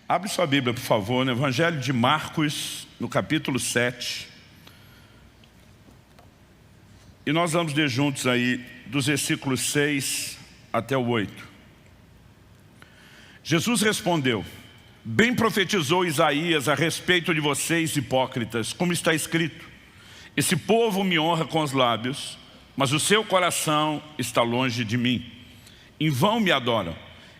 Abre sua Bíblia, por favor, no Evangelho de Marcos, no capítulo 7. E nós vamos ler juntos aí, dos versículos 6 até o 8. Jesus respondeu: bem profetizou Isaías a respeito de vocês, hipócritas, como está escrito: esse povo me honra com os lábios, mas o seu coração está longe de mim. Em vão me adoram,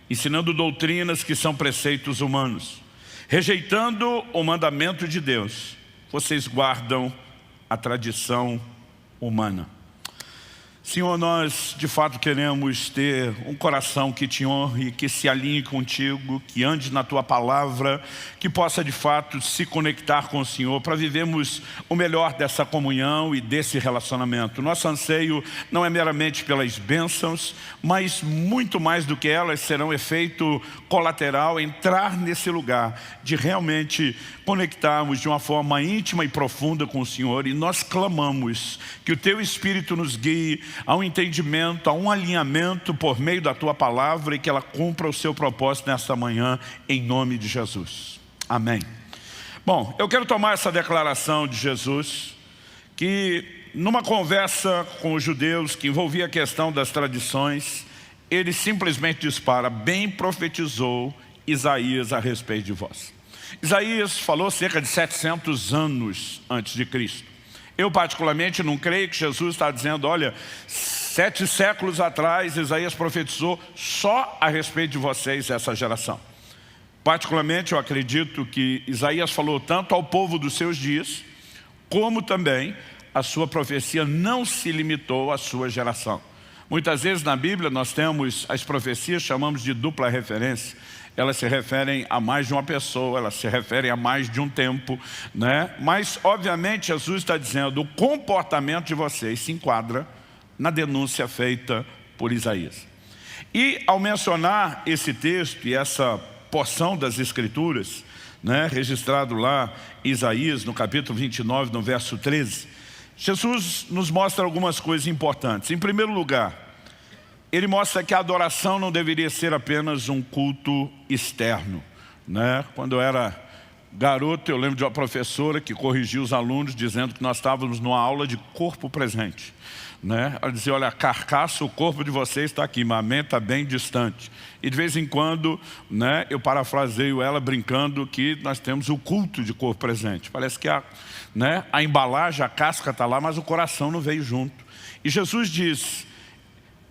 ensinando doutrinas que são preceitos humanos. Rejeitando o mandamento de Deus, vocês guardam a tradição humana. Senhor, nós de fato queremos ter um coração que te honre, que se alinhe contigo, que ande na tua palavra, que possa de fato se conectar com o Senhor para vivermos o melhor dessa comunhão e desse relacionamento. Nosso anseio não é meramente pelas bênçãos, mas muito mais do que elas serão efeito colateral, entrar nesse lugar de realmente conectarmos de uma forma íntima e profunda com o Senhor, e nós clamamos que o teu Espírito nos guie a um entendimento, a um alinhamento por meio da tua palavra e que ela cumpra o seu propósito nesta manhã, em nome de Jesus. Amém. Bom, eu quero tomar essa declaração de Jesus, que numa conversa com os judeus que envolvia a questão das tradições, ele simplesmente dispara: bem profetizou Isaías a respeito de vós. Isaías falou cerca de 700 anos antes de Cristo. Eu particularmente não creio que Jesus está dizendo: olha, 7 séculos atrás Isaías profetizou só a respeito de vocês, essa geração. Particularmente eu acredito que Isaías falou tanto ao povo dos seus dias, como também a sua profecia não se limitou à sua geração. Muitas vezes na Bíblia nós temos as profecias, chamamos de dupla referência. Elas se referem a mais de uma pessoa, elas se referem a mais de um tempo, né? Mas, obviamente, Jesus está dizendo: o comportamento de vocês se enquadra na denúncia feita por Isaías. E, ao mencionar esse texto e essa porção das Escrituras, né, registrado lá em Isaías, no capítulo 29, no verso 13, Jesus nos mostra algumas coisas importantes. Em primeiro lugar, ele mostra que a adoração não deveria ser apenas um culto externo, né? Quando eu era garoto, eu lembro de uma professora que corrigiu os alunos dizendo que nós estávamos numa aula de corpo presente, né? Ela dizia: olha, a carcaça, o corpo de vocês está aqui, mas a mente está bem distante. E de vez em quando, né, eu parafraseio ela brincando que nós temos o culto de corpo presente. Parece que a embalagem, a casca está lá, mas o coração não veio junto. E Jesus diz: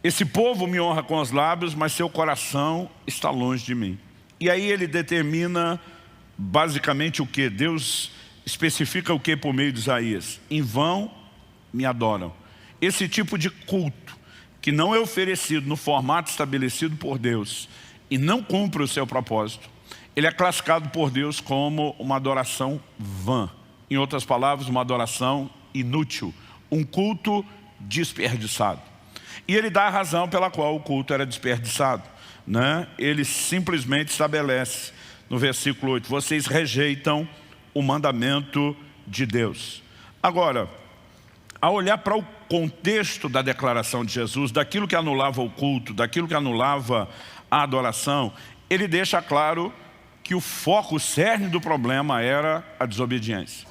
esse povo me honra com os lábios, mas seu coração está longe de mim. E aí ele determina basicamente o que? Deus especifica o que por meio de Isaías? Em vão me adoram. Esse tipo de culto que não é oferecido no formato estabelecido por Deus e não cumpre o seu propósito, ele é classificado por Deus como uma adoração vã. Em outras palavras, uma adoração inútil, um culto desperdiçado. E ele dá a razão pela qual o culto era desperdiçado, né? Ele simplesmente estabelece no versículo 8: vocês rejeitam o mandamento de Deus. Agora, ao olhar para o contexto da declaração de Jesus, daquilo que anulava o culto, daquilo que anulava a adoração, ele deixa claro que o foco, o cerne do problema era a desobediência.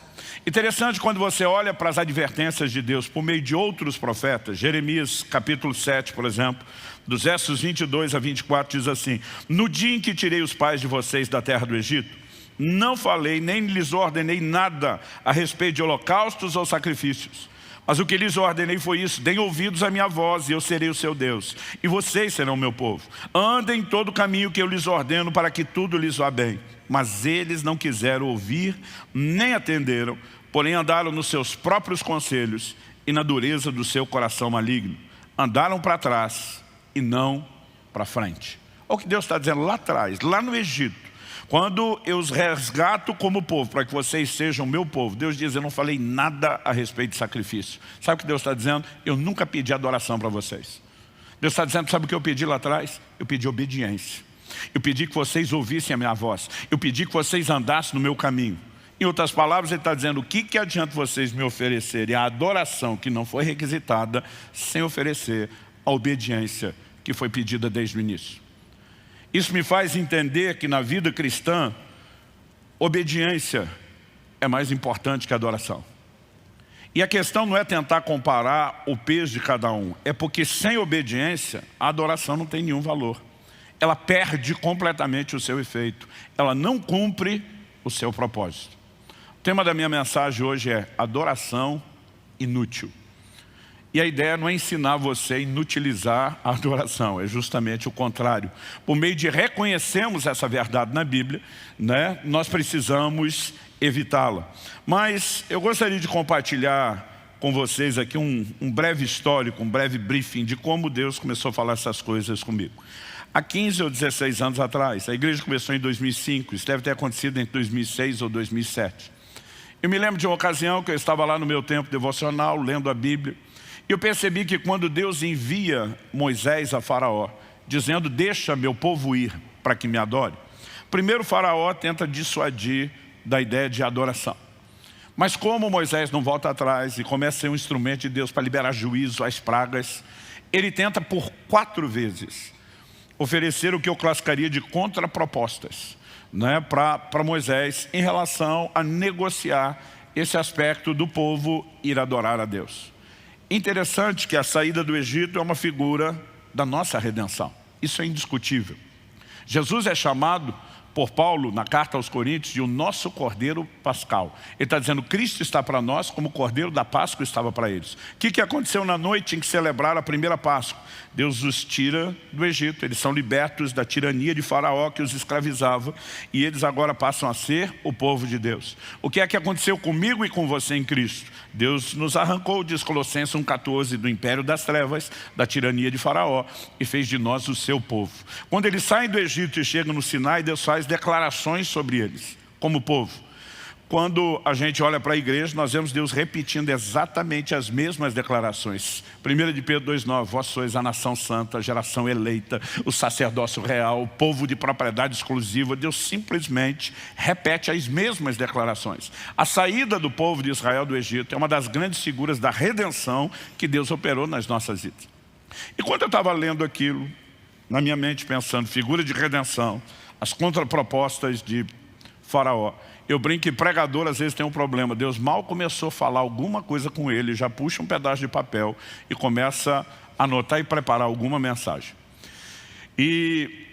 Interessante quando você olha para as advertências de Deus por meio de outros profetas. Jeremias capítulo 7, por exemplo, dos versos 22 a 24 diz assim: no dia em que tirei os pais de vocês da terra do Egito, não falei nem lhes ordenei nada a respeito de holocaustos ou sacrifícios. Mas o que lhes ordenei foi isso: deem ouvidos à minha voz e eu serei o seu Deus, e vocês serão o meu povo. Andem todo o caminho que eu lhes ordeno para que tudo lhes vá bem. Mas eles não quiseram ouvir, nem atenderam, porém andaram nos seus próprios conselhos e na dureza do seu coração maligno. Andaram para trás e não para frente. Olha o que Deus está dizendo lá atrás, lá no Egito. Quando eu os resgato como povo, para que vocês sejam meu povo, Deus diz: eu não falei nada a respeito de sacrifício. Sabe o que Deus está dizendo? Eu nunca pedi adoração para vocês. Deus está dizendo: sabe o que eu pedi lá atrás? Eu pedi obediência. Eu pedi que vocês ouvissem a minha voz. Eu pedi que vocês andassem no meu caminho. Em outras palavras, ele está dizendo: o que adianta vocês me oferecerem a adoração que não foi requisitada, sem oferecer a obediência que foi pedida desde o início? Isso me faz entender que na vida cristã, obediência é mais importante que adoração. E a questão não é tentar comparar o peso de cada um, é porque sem obediência, a adoração não tem nenhum valor. Ela perde completamente o seu efeito. Ela não cumpre o seu propósito. O tema da minha mensagem hoje é adoração inútil. E a ideia não é ensinar você a inutilizar a adoração, é justamente o contrário. Por meio de reconhecermos essa verdade na Bíblia, né, nós precisamos evitá-la. Mas eu gostaria de compartilhar com vocês aqui um breve histórico, um breve briefing de como Deus começou a falar essas coisas comigo. Há 15 ou 16 anos atrás, a igreja começou em 2005, isso deve ter acontecido entre 2006 ou 2007. Eu me lembro de uma ocasião que eu estava lá no meu tempo devocional, lendo a Bíblia, e eu percebi que quando Deus envia Moisés a Faraó, dizendo, deixa meu povo ir para que me adore, primeiro Faraó tenta dissuadir da ideia de adoração. Mas como Moisés não volta atrás e começa a ser um instrumento de Deus para liberar juízo às pragas, ele tenta por 4 vezes oferecer o que eu classificaria de contrapropostas, né, para Moisés em relação a negociar esse aspecto do povo ir adorar a Deus. Interessante que a saída do Egito é uma figura da nossa redenção. Isso é indiscutível. Jesus é chamado por Paulo, na carta aos Coríntios, de o nosso Cordeiro Pascal. Ele está dizendo, Cristo está para nós como o Cordeiro da Páscoa estava para eles. O que aconteceu na noite em que celebraram a primeira Páscoa? Deus os tira do Egito, eles são libertos da tirania de Faraó que os escravizava e eles agora passam a ser o povo de Deus. O que é que aconteceu comigo e com você em Cristo? Deus nos arrancou, diz Colossenses 1,14, do império das trevas, da tirania de Faraó e fez de nós o seu povo. Quando eles saem do Egito e chegam no Sinai, Deus faz declarações sobre eles, como povo. Quando a gente olha para a igreja, nós vemos Deus repetindo exatamente as mesmas declarações. 1 de Pedro 2,9, vós sois a nação santa, a geração eleita, o sacerdócio real, o povo de propriedade exclusiva. Deus simplesmente repete as mesmas declarações. A saída do povo de Israel do Egito é uma das grandes figuras da redenção que Deus operou nas nossas vidas. E quando eu estava lendo aquilo, na minha mente pensando, figura de redenção, as contrapropostas de Faraó, eu brinco que pregador às vezes tem um problema. Deus mal começou a falar alguma coisa com ele, já puxa um pedaço de papel e começa a anotar e preparar alguma mensagem. E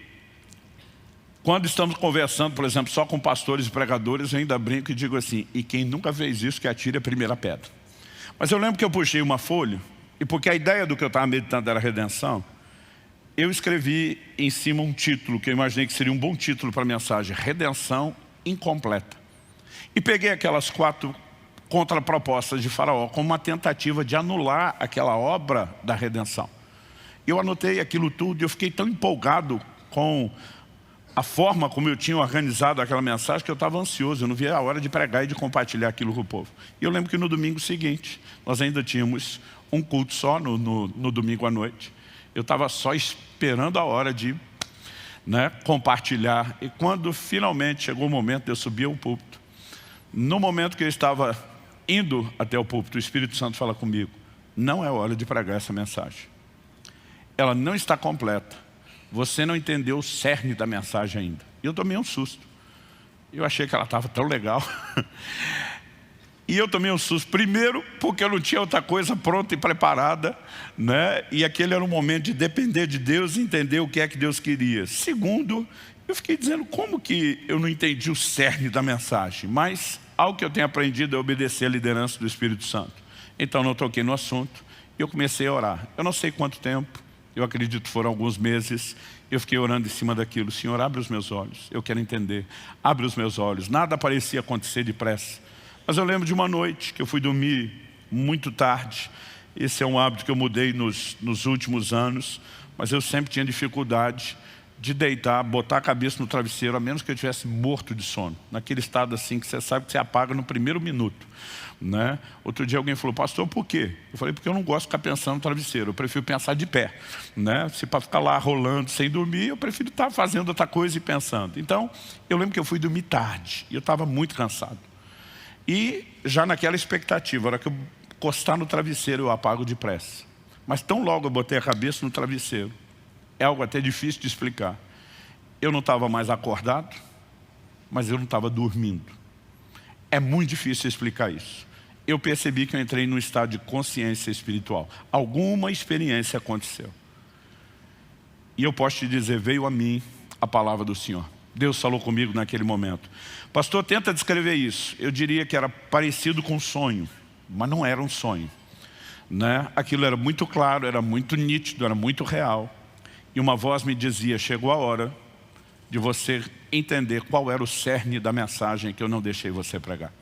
quando estamos conversando, por exemplo, só com pastores e pregadores, eu ainda brinco e digo assim, e quem nunca fez isso, que atire a primeira pedra. Mas eu lembro que eu puxei uma folha, e porque a ideia do que eu estava meditando era redenção, eu escrevi em cima um título, que eu imaginei que seria um bom título para a mensagem, Redenção Incompleta. E peguei aquelas 4 contrapropostas de Faraó como uma tentativa de anular aquela obra da redenção. Eu anotei aquilo tudo e eu fiquei tão empolgado com a forma como eu tinha organizado aquela mensagem que eu estava ansioso, eu não via a hora de pregar e de compartilhar aquilo com o povo. E eu lembro que no domingo seguinte, nós ainda tínhamos um culto só no domingo à noite. Eu estava só esperando a hora de compartilhar. E quando finalmente chegou o momento de eu subir ao púlpito, no momento que eu estava indo até o púlpito, o Espírito Santo fala comigo, não é hora de pregar essa mensagem. Ela não está completa. Você não entendeu o cerne da mensagem ainda. E eu tomei um susto. Eu achei que ela estava tão legal. E eu tomei um susto, primeiro, porque eu não tinha outra coisa pronta e preparada, né? E aquele era um momento de depender de Deus e entender o que é que Deus queria. Segundo, eu fiquei dizendo, como que eu não entendi o cerne da mensagem? Mas algo que eu tenho aprendido é obedecer à liderança do Espírito Santo. Então não toquei no assunto e eu comecei a orar. Eu não sei quanto tempo, eu acredito que foram alguns meses, eu fiquei orando em cima daquilo. Senhor, abre os meus olhos, eu quero entender. Abre os meus olhos. Nada parecia acontecer depressa. Mas eu lembro de uma noite que eu fui dormir muito tarde. Esse é um hábito que eu mudei nos últimos anos, mas eu sempre tinha dificuldade de deitar, botar a cabeça no travesseiro, a menos que eu estivesse morto de sono. Naquele estado assim que você sabe que você apaga no primeiro minuto, né? Outro dia alguém falou, pastor, por quê? Eu falei, porque eu não gosto de ficar pensando no travesseiro, eu prefiro pensar de pé, né? Se para ficar lá rolando sem dormir, eu prefiro estar fazendo outra coisa e pensando. Então, eu lembro que eu fui dormir tarde, e eu estava muito cansado. E já naquela expectativa, a hora que eu encostar no travesseiro, eu apago depressa. Mas tão logo eu botei a cabeça no travesseiro, é algo até difícil de explicar. eu não estava mais acordado, mas eu não estava dormindo. É muito difícil explicar isso. Eu percebi que eu entrei num estado de consciência espiritual. Alguma experiência aconteceu. E eu posso te dizer, veio a mim a palavra do Senhor. Deus falou comigo naquele momento. Pastor, tenta descrever isso. Eu diria que era parecido com um sonho, mas não era um sonho, né? Aquilo era muito claro, era muito nítido, era muito real. E uma voz me dizia, chegou a hora de você entender qual era o cerne da mensagem que eu não deixei você pregar.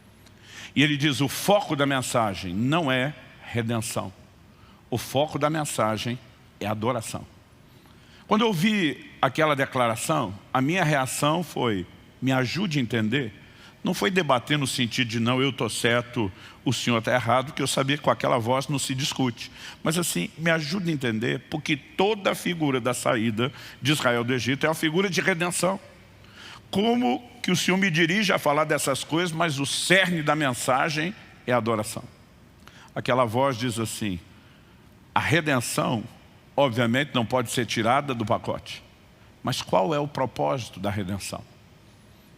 E ele diz, o foco da mensagem não é redenção. O foco da mensagem é adoração. Quando eu ouvi aquela declaração, a minha reação foi, me ajude a entender. Não foi debater no sentido de não, eu estou certo, o senhor está errado, porque eu sabia que com aquela voz não se discute. Mas assim, me ajude a entender, porque toda a figura da saída de Israel do Egito é uma figura de redenção. Como que o Senhor me dirige a falar dessas coisas, mas o cerne da mensagem é a adoração. Aquela voz diz assim, a redenção, obviamente, não pode ser tirada do pacote. Mas qual é o propósito da redenção?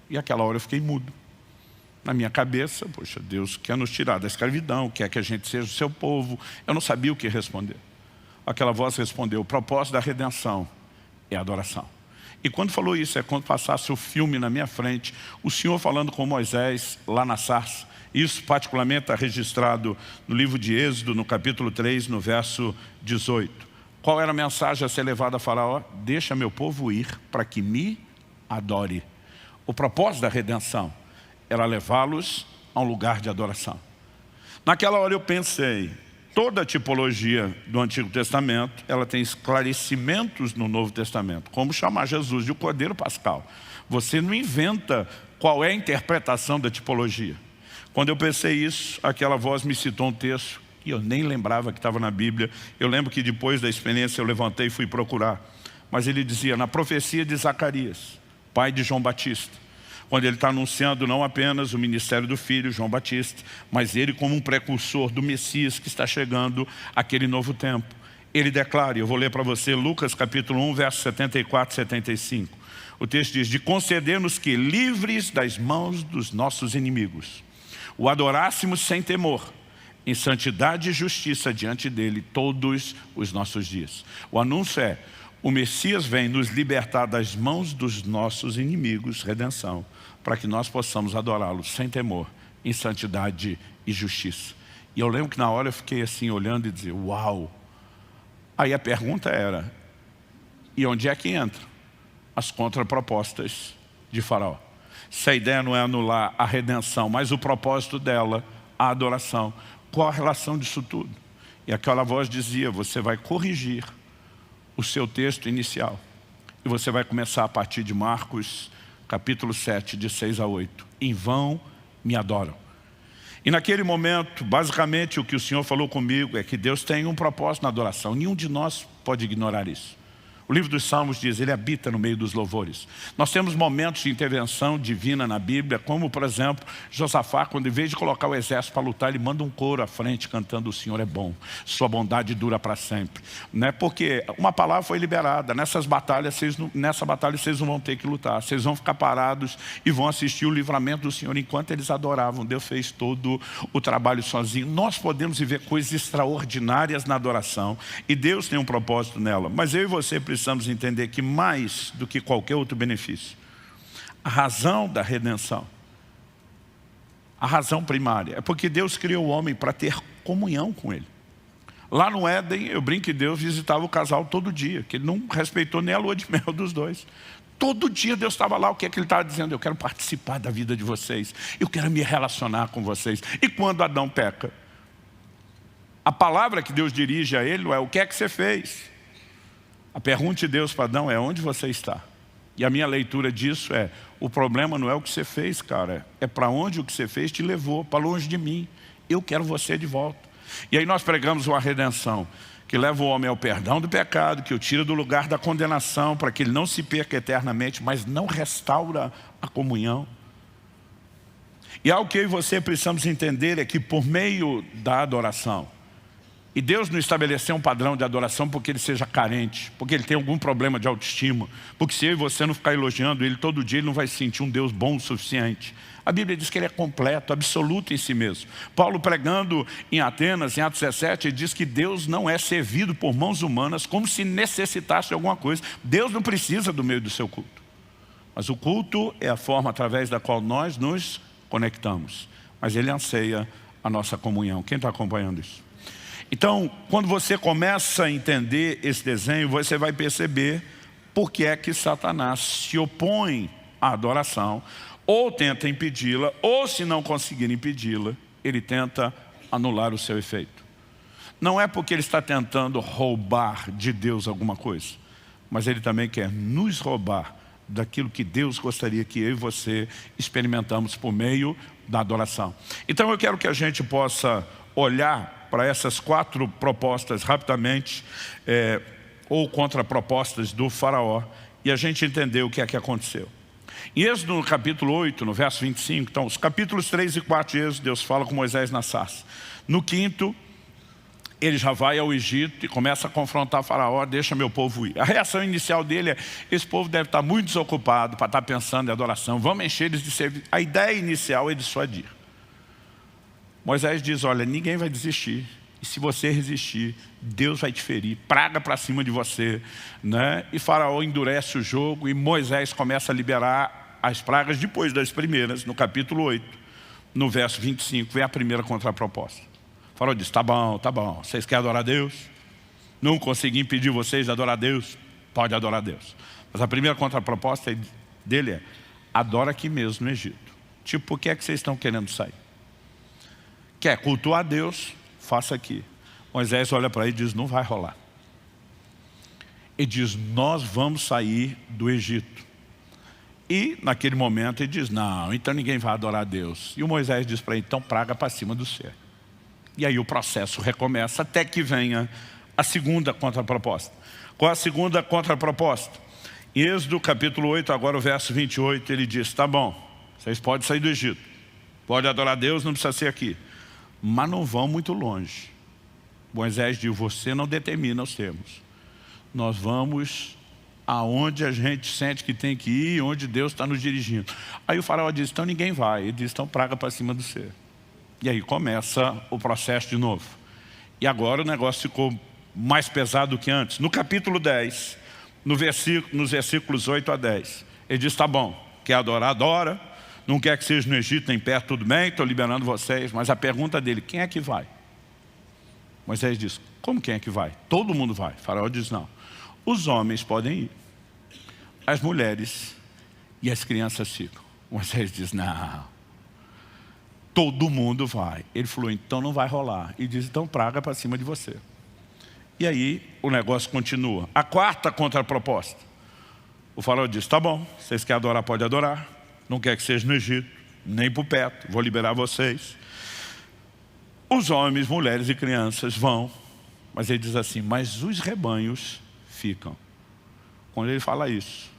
E aquela hora eu fiquei mudo. Na minha cabeça, poxa, Deus quer nos tirar da escravidão, quer que a gente seja o seu povo. Eu não sabia o que responder. Aquela voz respondeu, o propósito da redenção é a adoração. E quando falou isso, é quando passasse o filme na minha frente, o Senhor falando com Moisés lá na sarça. Isso particularmente está registrado no livro de Êxodo, no capítulo 3, no verso 18. Qual era a mensagem a ser levada a Faraó? Deixa meu povo ir para que me adore. O propósito da redenção era levá-los a um lugar de adoração. Naquela hora eu pensei, toda a tipologia do Antigo Testamento, ela tem esclarecimentos no Novo Testamento. Como chamar Jesus de o Cordeiro Pascal. Você não inventa qual é a interpretação da tipologia. Quando eu pensei isso, aquela voz me citou um texto que eu nem lembrava que estava na Bíblia. Eu lembro que depois da experiência eu levantei e fui procurar. Mas ele dizia, na profecia de Zacarias, pai de João Batista, quando ele está anunciando não apenas o ministério do filho, João Batista, mas ele como um precursor do Messias que está chegando àquele novo tempo. Ele declara, eu vou ler para você, Lucas capítulo 1, versos 74 e 75. O texto diz, de conceder-nos que, livres das mãos dos nossos inimigos, o adorássemos sem temor, em santidade e justiça diante dele todos os nossos dias. O anúncio é, o Messias vem nos libertar das mãos dos nossos inimigos, redenção, para que nós possamos adorá-lo sem temor, em santidade e justiça. E eu lembro que na hora eu fiquei assim olhando e dizia, uau! Aí a pergunta era, e onde é que entra as contrapropostas de Faraó? Se a ideia não é anular a redenção, mas o propósito dela, a adoração, qual a relação disso tudo? E aquela voz dizia, você vai corrigir o seu texto inicial. E você vai começar a partir de Marcos, capítulo 7, de 6 a 8. Em vão me adoram. E naquele momento, basicamente, o que o Senhor falou comigo é que Deus tem um propósito na adoração. Nenhum de nós pode ignorar isso. O livro dos Salmos diz, ele habita no meio dos louvores. Nós temos momentos de intervenção divina na Bíblia, como, por exemplo, Josafá, quando em vez de colocar o exército para lutar, ele manda um coro à frente cantando, o Senhor é bom, sua bondade dura para sempre. Né? Porque uma palavra foi liberada, nessa batalha vocês não vão ter que lutar, vocês vão ficar parados e vão assistir o livramento do Senhor enquanto eles adoravam. Deus fez todo o trabalho sozinho. Nós podemos viver coisas extraordinárias na adoração e Deus tem um propósito nela, mas eu e você precisamos entender que mais do que qualquer outro benefício, a razão da redenção, a razão primária, é porque Deus criou o homem para ter comunhão com Ele. Lá no Éden, eu brinco que Deus visitava o casal todo dia, que Ele não respeitou nem a lua de mel dos dois. Todo dia Deus estava lá, o que é que Ele estava dizendo? Eu quero participar da vida de vocês, eu quero me relacionar com vocês. E quando Adão peca, a palavra que Deus dirige a ele não é o que é que você fez. A pergunta de Deus para Adão é onde você está? E a minha leitura disso é, o problema não é o que você fez, cara, é para onde o que você fez te levou, para longe de mim. Eu quero você de volta. E aí nós pregamos uma redenção que leva o homem ao perdão do pecado, que o tira do lugar da condenação, para que ele não se perca eternamente, mas não restaura a comunhão. E algo que eu e você precisamos entender é que por meio da adoração, E Deus não estabeleceu um padrão de adoração porque ele seja carente, porque ele tem algum problema de autoestima, porque se eu e você não ficar elogiando ele todo dia, ele não vai se sentir um Deus bom o suficiente. A Bíblia diz que ele é completo, absoluto em si mesmo. Paulo, pregando em Atenas, em Atos 17, ele diz que Deus não é servido por mãos humanas como se necessitasse de alguma coisa. Deus não precisa do meio do seu culto. Mas o culto é a forma através da qual nós nos conectamos. Mas ele anseia a nossa comunhão. Quem está acompanhando isso? Então, quando você começa a entender esse desenho, você vai perceber por que é que Satanás se opõe à adoração, ou tenta impedi-la, ou se não conseguir impedi-la, ele tenta anular o seu efeito. Não é porque ele está tentando roubar de Deus alguma coisa, mas ele também quer nos roubar daquilo que Deus gostaria que eu e você experimentamos por meio da adoração. Então eu quero que a gente possa olhar para essas 4 propostas rapidamente, ou contrapropostas do faraó, e a gente entender o que é que aconteceu. Em Êxodo, no capítulo 8, no verso 25, então, os capítulos 3 e 4 de Êxodo, Deus fala com Moisés na sarça. No 5º, ele já vai ao Egito e começa a confrontar faraó, deixa meu povo ir. A reação inicial dele é, esse povo deve estar muito desocupado para estar pensando em adoração, vamos encher eles de serviço. A ideia inicial é dissuadir. Moisés diz, olha, ninguém vai desistir. E se você resistir, Deus vai te ferir, praga para cima de você, né? E Faraó endurece o jogo e Moisés começa a liberar as pragas depois das primeiras, no capítulo 8, no verso 25, vem a primeira contraproposta. Faraó diz, tá bom, vocês querem adorar a Deus? Não consegui impedir vocês de adorar a Deus? Pode adorar a Deus. Mas a primeira contraproposta dele é, adora aqui mesmo no Egito. Tipo, por que é que vocês estão querendo sair? Quer cultuar a Deus? Faça aqui. Moisés olha para ele e diz, não vai rolar. Ele diz, nós vamos sair do Egito. E naquele momento ele diz, não, então ninguém vai adorar a Deus. E o Moisés diz para ele, então praga para cima do céu. E aí o processo recomeça até que venha a segunda contraproposta. Qual a segunda contraproposta? Em Êxodo capítulo 8, agora o verso 28, ele diz, tá bom, vocês podem sair do Egito. Pode adorar a Deus, não precisa ser aqui. Mas não vão muito longe. Moisés diz, você não determina os termos. Nós vamos aonde a gente sente que tem que ir, onde Deus está nos dirigindo. Aí o faraó diz, então ninguém vai. Ele diz, então praga para cima do céu. E aí começa o processo de novo. E agora o negócio ficou mais pesado do que antes. No capítulo 10, nos versículos 8 a 10, ele diz, tá bom, quer adorar, adora. Não quer que seja no Egito nem perto, tudo bem, estou liberando vocês. Mas a pergunta dele, quem é que vai? Moisés diz, como quem é que vai? Todo mundo vai. Faraó diz, não. Os homens podem ir. As mulheres e as crianças ficam. Moisés diz, não. Todo mundo vai. Ele falou, então não vai rolar. E diz, então praga para cima de você. E aí o negócio continua. A quarta contraproposta. O faraó diz, tá bom, vocês querem adorar, pode adorar. Não quer que seja no Egito, nem por perto, vou liberar vocês. Os homens, mulheres e crianças vão, mas ele diz assim, mas os rebanhos ficam. Quando ele fala isso,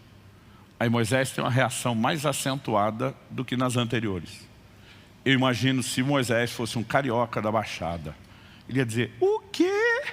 aí Moisés tem uma reação mais acentuada do que nas anteriores. Eu imagino se Moisés fosse um carioca da Baixada, ele ia dizer, o quê?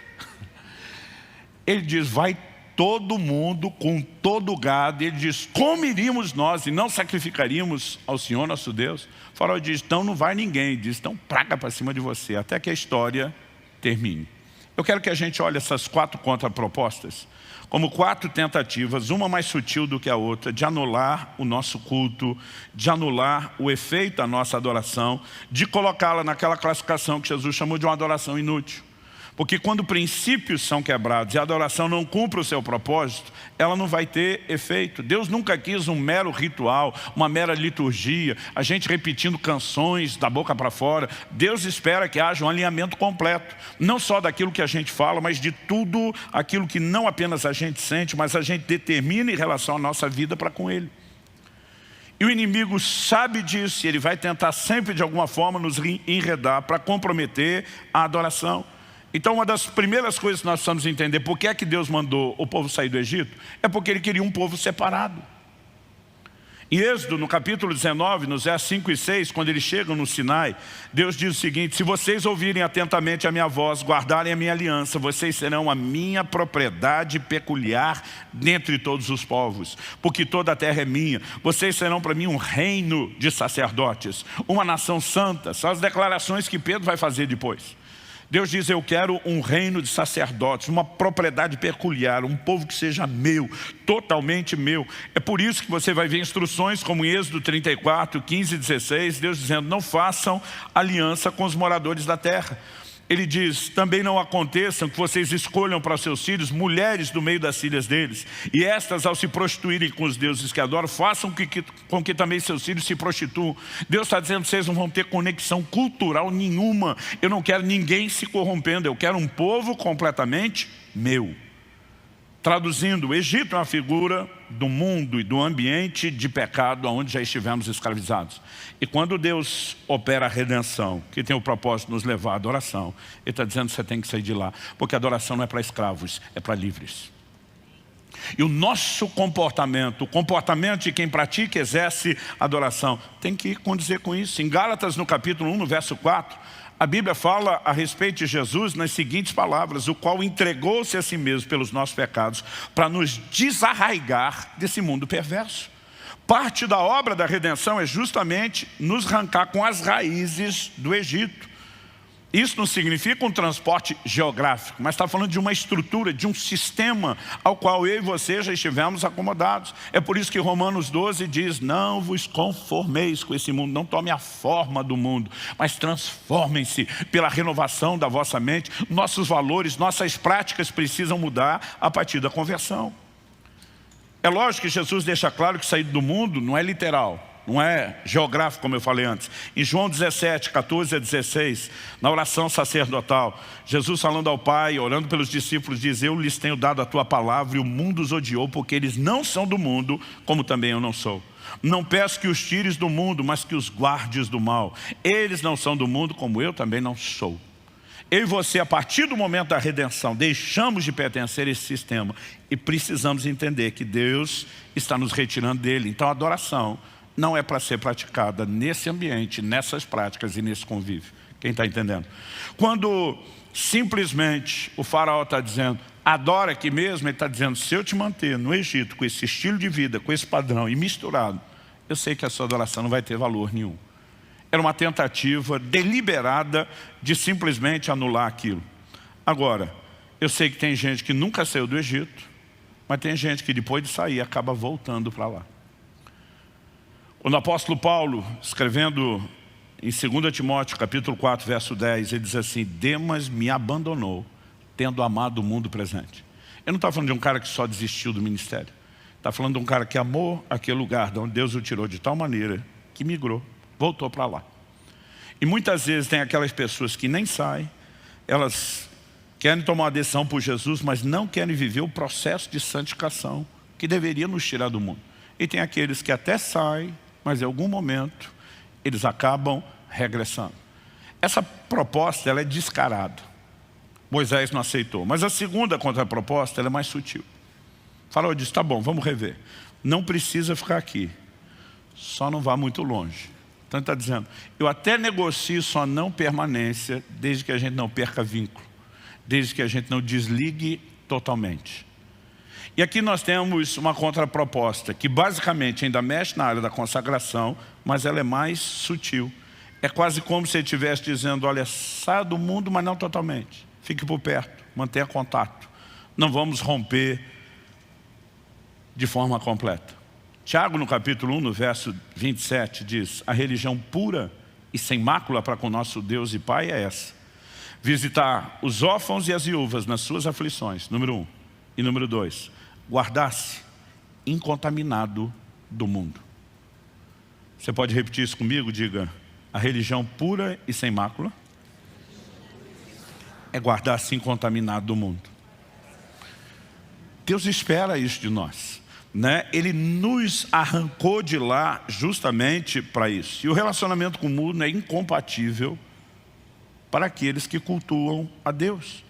Ele diz, vai todo mundo com todo o gado. Ele diz, como iríamos nós e não sacrificaríamos ao Senhor nosso Deus? O faraó diz, então não vai ninguém. Ele diz, então praga para cima de você, até que a história termine. Eu quero que a gente olhe essas 4 contrapropostas como 4 tentativas, uma mais sutil do que a outra, de anular o nosso culto, de anular o efeito da nossa adoração, de colocá-la naquela classificação que Jesus chamou de uma adoração inútil. Porque quando princípios são quebrados e a adoração não cumpre o seu propósito, ela não vai ter efeito. Deus nunca quis um mero ritual, uma mera liturgia, a gente repetindo canções da boca para fora. Deus espera que haja um alinhamento completo, não só daquilo que a gente fala, mas de tudo aquilo que não apenas a gente sente, mas a gente determina em relação à nossa vida para com Ele. E o inimigo sabe disso e ele vai tentar sempre de alguma forma nos enredar para comprometer a adoração. Então uma das primeiras coisas que nós precisamos entender, por que é que Deus mandou o povo sair do Egito? É porque Ele queria um povo separado. Em Êxodo, no capítulo 19, nos versos 5 e 6, quando eles chegam no Sinai, Deus diz o seguinte: se vocês ouvirem atentamente a minha voz, guardarem a minha aliança, vocês serão a minha propriedade peculiar dentre todos os povos, porque toda a terra é minha. Vocês serão para mim um reino de sacerdotes, uma nação santa. São as declarações que Pedro vai fazer depois. Deus diz: eu quero um reino de sacerdotes, uma propriedade peculiar, um povo que seja meu, totalmente meu. É por isso que você vai ver instruções como em Êxodo 34, 15 e 16, Deus dizendo: não façam aliança com os moradores da terra. Ele diz: também não aconteçam que vocês escolham para seus filhos mulheres do meio das filhas deles, e estas, ao se prostituírem com os deuses que adoram, façam com que também seus filhos se prostituam. Deus está dizendo: vocês não vão ter conexão cultural nenhuma. Eu não quero ninguém se corrompendo, eu quero um povo completamente meu. Traduzindo, o Egito é uma figura do mundo e do ambiente de pecado onde já estivemos escravizados. E quando Deus opera a redenção, que tem o propósito de nos levar à adoração, Ele está dizendo que você tem que sair de lá, porque a adoração não é para escravos, é para livres. E o nosso comportamento, o comportamento de quem pratica e exerce adoração, tem que condizer com isso. Em Gálatas, no capítulo 1, no verso 4, a Bíblia fala a respeito de Jesus nas seguintes palavras: o qual entregou-se a si mesmo pelos nossos pecados, para nos desarraigar desse mundo perverso. Parte da obra da redenção é justamente nos arrancar com as raízes do Egito. Isso não significa um transporte geográfico, mas está falando de uma estrutura, de um sistema ao qual eu e você já estivemos acomodados. É por isso que Romanos 12 diz: não vos conformeis com esse mundo, não tome a forma do mundo, mas transformem-se pela renovação da vossa mente. Nossos valores, nossas práticas precisam mudar a partir da conversão. É lógico que Jesus deixa claro que sair do mundo não é literal, não é geográfico, como eu falei antes. Em João 17, 14 a 16, na oração sacerdotal, Jesus falando ao Pai, orando pelos discípulos, diz: eu lhes tenho dado a tua palavra e o mundo os odiou, porque eles não são do mundo, como também eu não sou. Não peço que os tires do mundo, mas que os guardes do mal. Eles não são do mundo, como eu também não sou. Eu e você, a partir do momento da redenção, deixamos de pertencer a esse sistema e precisamos entender que Deus está nos retirando dele. Então a adoração não é para ser praticada nesse ambiente, nessas práticas e nesse convívio. Quem está entendendo? Quando simplesmente o faraó está dizendo: adora aqui mesmo, ele está dizendo: se eu te manter no Egito com esse estilo de vida, com esse padrão e misturado, eu sei que a sua adoração não vai ter valor nenhum. Era uma tentativa deliberada de simplesmente anular aquilo. Agora, eu sei que tem gente que nunca saiu do Egito, mas tem gente que depois de sair acaba voltando para lá. Quando o apóstolo Paulo, escrevendo em 2 Timóteo, capítulo 4, verso 10, ele diz assim: Demas me abandonou, tendo amado o mundo presente. Ele não está falando de um cara que só desistiu do ministério. Está falando de um cara que amou aquele lugar de onde Deus o tirou de tal maneira que migrou, voltou para lá. E muitas vezes tem aquelas pessoas que nem saem, elas querem tomar uma decisão por Jesus, mas não querem viver o processo de santificação que deveria nos tirar do mundo. E tem aqueles que até saem, mas em algum momento eles acabam regressando. Essa proposta ela é descarada. Moisés não aceitou. Mas a segunda contraproposta ela é mais sutil. O faraó disse: tá bom, vamos rever. Não precisa ficar aqui. Só não vá muito longe. Então ele está dizendo: eu até negocio sua não permanência, desde que a gente não perca vínculo, desde que a gente não desligue totalmente. E aqui nós temos uma contraproposta, que basicamente ainda mexe na área da consagração, mas ela é mais sutil. É quase como se ele estivesse dizendo: olha, saia do mundo, mas não totalmente. Fique por perto, mantenha contato. Não vamos romper de forma completa. Tiago, no capítulo 1, no verso 27, diz: a religião pura e sem mácula para com nosso Deus e Pai é essa: visitar os órfãos e as viúvas nas suas aflições, número 1. E número 2, guardar-se incontaminado do mundo. Você pode repetir isso comigo? Diga: a religião pura e sem mácula é guardar-se incontaminado do mundo. Deus espera isso de nós. Ele nos arrancou de lá justamente para isso. E o relacionamento com o mundo é incompatível para aqueles que cultuam a Deus.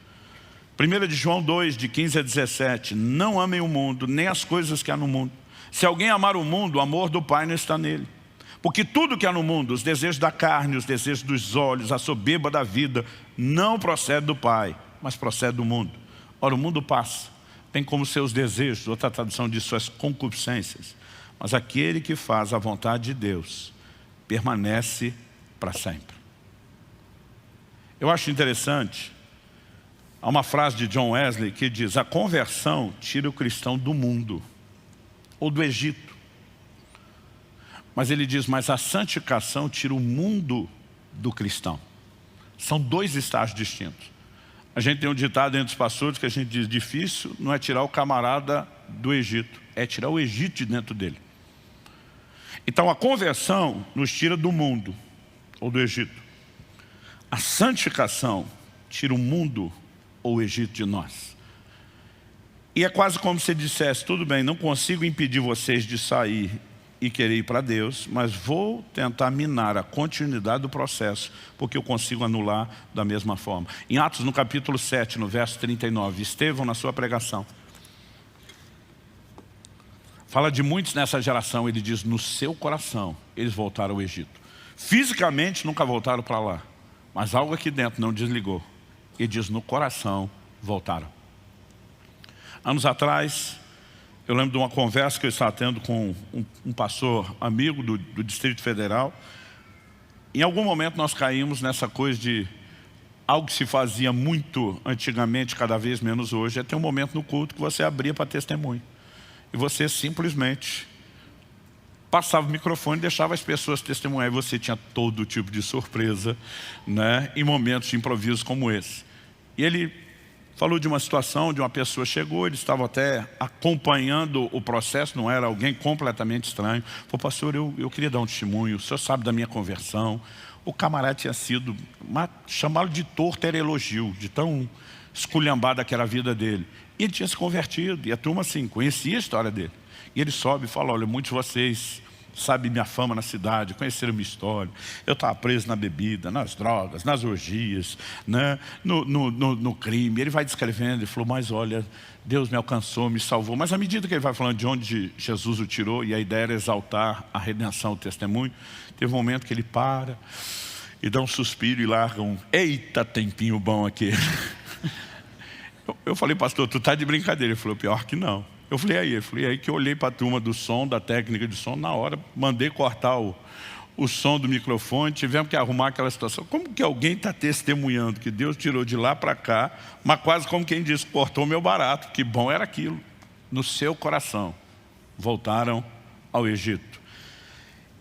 1 de João 2, de 15 a 17, não amem o mundo, nem as coisas que há no mundo. Se alguém amar o mundo, o amor do Pai não está nele. Porque tudo que há no mundo, os desejos da carne, os desejos dos olhos, a soberba da vida, não procede do Pai, mas procede do mundo. Ora, o mundo passa, tem como seus desejos, outra tradução diz suas concupiscências. Mas aquele que faz a vontade de Deus permanece para sempre. Eu acho interessante, há uma frase de John Wesley que diz: a conversão tira o cristão do mundo, ou do Egito. Mas ele diz, mas a santificação tira o mundo do cristão. São dois estágios distintos. A gente tem um ditado entre os pastores que a gente diz, difícil não é tirar o camarada do Egito, é tirar o Egito de dentro dele. Então a conversão nos tira do mundo, ou do Egito. A santificação tira o mundo, ou o Egito de nós. E é quase como se dissesse, tudo bem, não consigo impedir vocês de sair e querer ir para Deus, mas vou tentar minar a continuidade do processo, porque eu consigo anular da mesma forma. Em Atos, no capítulo 7, no verso 39, Estevão, na sua pregação, fala de muitos nessa geração, ele diz, no seu coração, eles voltaram ao Egito. Fisicamente, nunca voltaram para lá, mas algo aqui dentro não desligou. Ele diz, no coração, voltaram. Anos atrás, eu lembro de uma conversa que eu estava tendo com um pastor amigo do Distrito Federal. Em algum momento nós caímos nessa coisa de algo que se fazia muito antigamente, cada vez menos hoje, é ter um momento no culto que você abria para testemunho. E você simplesmente passava o microfone e deixava as pessoas testemunhar. E você tinha todo tipo de surpresa, né, em momentos de improviso como esse. E ele falou de uma situação, de uma pessoa chegou, eles estavam até acompanhando o processo, não era alguém completamente estranho. Falou, pastor, eu queria dar um testemunho, o senhor sabe da minha conversão. O camarada tinha sido, chamá-lo de torto era elogio, de tão esculhambada que era a vida dele. E ele tinha se convertido, e a turma assim, conhecia a história dele. E ele sobe e fala, olha, muitos de vocês sabem minha fama na cidade, conheceram minha história. Eu estava preso na bebida, nas drogas, nas orgias, né? no crime. Ele vai descrevendo, ele falou, mas olha, Deus me alcançou, me salvou. Mas à medida que ele vai falando de onde Jesus o tirou, e a ideia era exaltar a redenção, o testemunho, teve um momento que ele para e dá um suspiro e larga um, eita tempinho bom aqui. Eu falei, pastor, tu tá de brincadeira? Ele falou, pior que não. Eu falei, aí? Ele falou, aí que eu olhei para a turma do som, da técnica de som, na hora, mandei cortar o som do microfone, tivemos que arrumar aquela situação. Como que alguém está testemunhando que Deus tirou de lá para cá, mas quase como quem diz, cortou o meu barato, que bom era aquilo. No seu coração, voltaram ao Egito.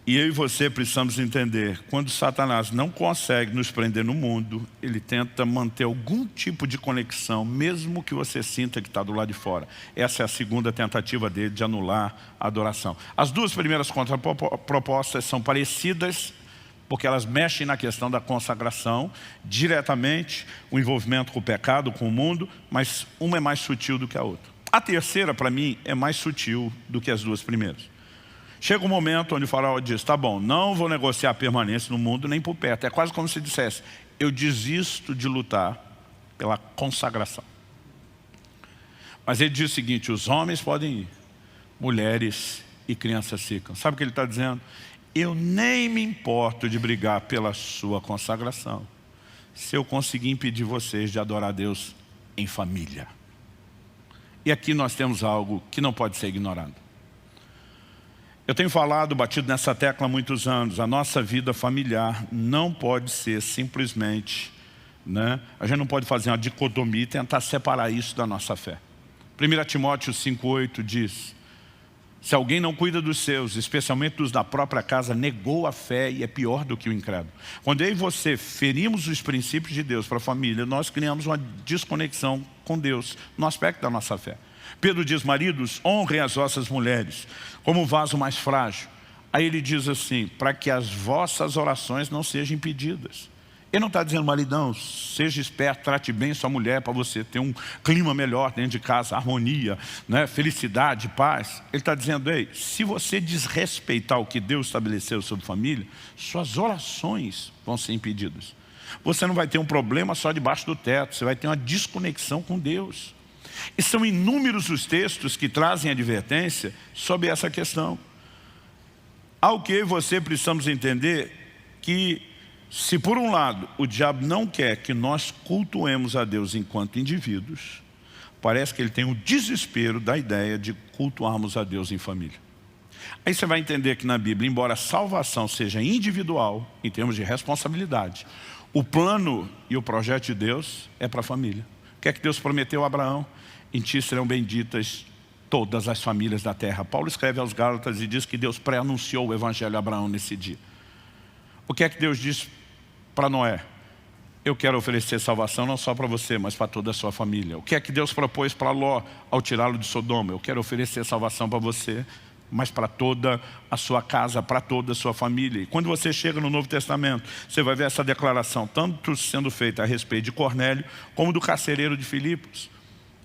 E eu e você precisamos entender, quando Satanás não consegue nos prender no mundo, ele tenta manter algum tipo de conexão, mesmo que você sinta que está do lado de fora. Essa é a segunda tentativa dele de anular a adoração. As duas primeiras contrapropostas são parecidas, porque elas mexem na questão da consagração, diretamente, o envolvimento com o pecado, com o mundo, mas uma é mais sutil do que a outra. A terceira, para mim, é mais sutil do que as duas primeiras. Chega um momento onde o faraó diz, tá bom, não vou negociar a permanência no mundo nem por perto. É quase como se dissesse, eu desisto de lutar pela consagração. Mas ele diz o seguinte, os homens podem ir, mulheres e crianças ficam. Sabe o que ele está dizendo? Eu nem me importo de brigar pela sua consagração, se eu conseguir impedir vocês de adorar a Deus em família. E aqui nós temos algo que não pode ser ignorado. Eu tenho falado, batido nessa tecla há muitos anos, a nossa vida familiar não pode ser simplesmente, né? A gente não pode fazer uma dicotomia e tentar separar isso da nossa fé. 1 Timóteo 5,8 diz, se alguém não cuida dos seus, especialmente dos da própria casa, negou a fé e é pior do que o incrédulo. Quando eu e você ferimos os princípios de Deus para a família, nós criamos uma desconexão com Deus no aspecto da nossa fé. Pedro diz, maridos, honrem as vossas mulheres como um vaso mais frágil. Aí ele diz assim, para que as vossas orações não sejam impedidas. Ele não está dizendo, maridão, seja esperto, trate bem sua mulher para você ter um clima melhor dentro de casa, harmonia, né, felicidade, paz. Ele está dizendo, ei, se você desrespeitar o que Deus estabeleceu sobre família, suas orações vão ser impedidas. Você não vai ter um problema só debaixo do teto, você vai ter uma desconexão com Deus. E são inúmeros os textos que trazem advertência sobre essa questão. Ao que eu e você precisamos entender que, se por um lado o diabo não quer que nós cultuemos a Deus enquanto indivíduos, parece que ele tem o desespero da ideia de cultuarmos a Deus em família. Aí você vai entender que na Bíblia, embora a salvação seja individual, em termos de responsabilidade, o plano e o projeto de Deus é para a família. O que é que Deus prometeu a Abraão? Em ti serão benditas todas as famílias da terra. Paulo escreve aos Gálatas e diz que Deus pré-anunciou o evangelho a Abraão nesse dia. O que é que Deus disse para Noé? Eu quero oferecer salvação não só para você, mas para toda a sua família. O que é que Deus propôs para Ló ao tirá-lo de Sodoma? Eu quero oferecer salvação para você, mas para toda a sua casa, para toda a sua família. E quando você chega no Novo Testamento, você vai ver essa declaração, tanto sendo feita a respeito de Cornélio, como do carcereiro de Filipos,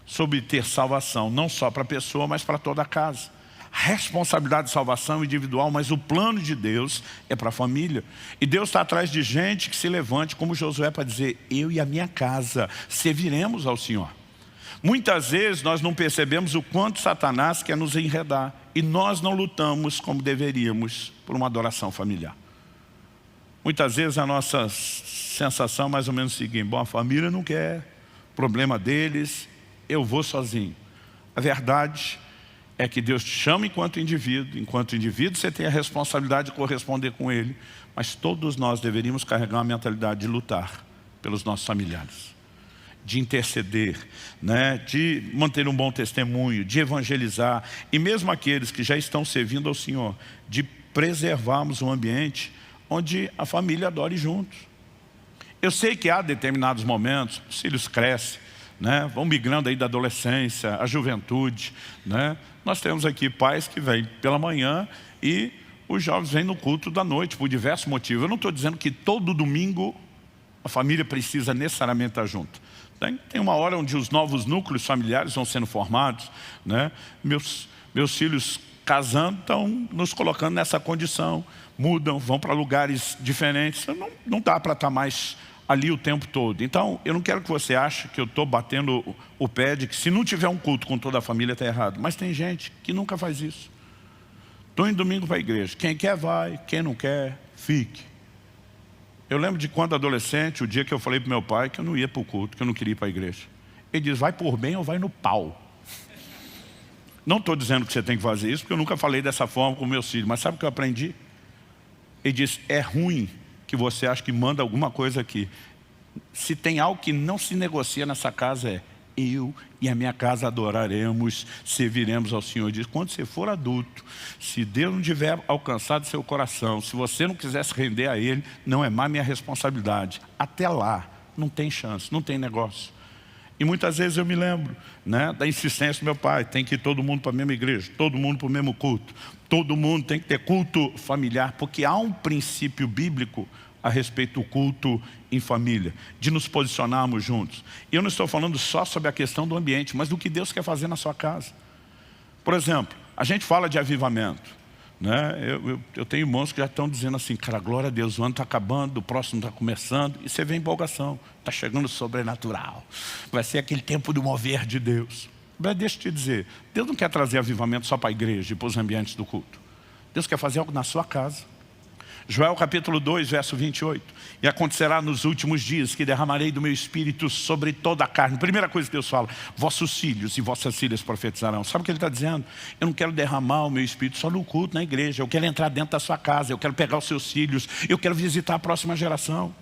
sobre ter salvação, não só para a pessoa, mas para toda a casa. A responsabilidade de salvação individual, mas o plano de Deus é para a família. E Deus está atrás de gente que se levante como Josué para dizer, eu e a minha casa serviremos ao Senhor. Muitas vezes nós não percebemos o quanto Satanás quer nos enredar e nós não lutamos como deveríamos por uma adoração familiar. Muitas vezes a nossa sensação é mais ou menos o seguinte, bom, a família não quer, problema deles, eu vou sozinho. A verdade é que Deus te chama enquanto indivíduo você tem a responsabilidade de corresponder com Ele, mas todos nós deveríamos carregar uma mentalidade de lutar pelos nossos familiares, de interceder, né? De manter um bom testemunho, de evangelizar, e mesmo aqueles que já estão servindo ao Senhor, de preservarmos um ambiente onde a família adore juntos. Eu sei que há determinados momentos, os filhos crescem, né? Vão migrando aí da adolescência, à juventude, né? Nós temos aqui pais que vêm pela manhã e os jovens vêm no culto da noite, por diversos motivos. Eu não estou dizendo que todo domingo a família precisa necessariamente estar junto. Tem uma hora onde os novos núcleos familiares vão sendo formados, né? Meus filhos casando estão nos colocando nessa condição, mudam, vão para lugares diferentes, não dá para estar mais ali o tempo todo. Então, eu não quero que você ache que eu estou batendo o pé de que se não tiver um culto com toda a família está errado. Mas tem gente que nunca faz isso. Estou indo domingo para a igreja. Quem quer vai, quem não quer, fique. Eu lembro de quando adolescente, o dia que eu falei para meu pai que eu não ia para o culto, que eu não queria ir para a igreja. Ele diz, vai por bem ou vai no pau. Não estou dizendo que você tem que fazer isso, porque eu nunca falei dessa forma com meus filhos. Mas sabe o que eu aprendi? Ele disse, é ruim que você acha que manda alguma coisa aqui. Se tem algo que não se negocia nessa casa é, eu e a minha casa adoraremos, serviremos ao Senhor. Diz, quando você for adulto, se Deus não tiver alcançado seu coração, se você não quiser se render a Ele, não é mais minha responsabilidade. Até lá, não tem chance, não tem negócio. E muitas vezes eu me lembro, né, da insistência do meu pai, tem que ir todo mundo para a mesma igreja, todo mundo para o mesmo culto, todo mundo tem que ter culto familiar, porque há um princípio bíblico a respeito do culto em família, de nos posicionarmos juntos. E eu não estou falando só sobre a questão do ambiente, mas do que Deus quer fazer na sua casa. Por exemplo, a gente fala de avivamento, né? Eu tenho irmãos que já estão dizendo assim, cara, glória a Deus, o ano está acabando, o próximo está começando, e você vê empolgação, está chegando o sobrenatural, vai ser aquele tempo do mover de Deus. Mas deixa eu te dizer, Deus não quer trazer avivamento só para a igreja e para os ambientes do culto. Deus quer fazer algo na sua casa. Joel capítulo 2, verso 28. E acontecerá nos últimos dias que derramarei do meu espírito sobre toda a carne. Primeira coisa que Deus fala, vossos filhos e vossas filhas profetizarão. Sabe o que Ele está dizendo? Eu não quero derramar o meu espírito só no culto, na igreja. Eu quero entrar dentro da sua casa, eu quero pegar os seus filhos, eu quero visitar a próxima geração.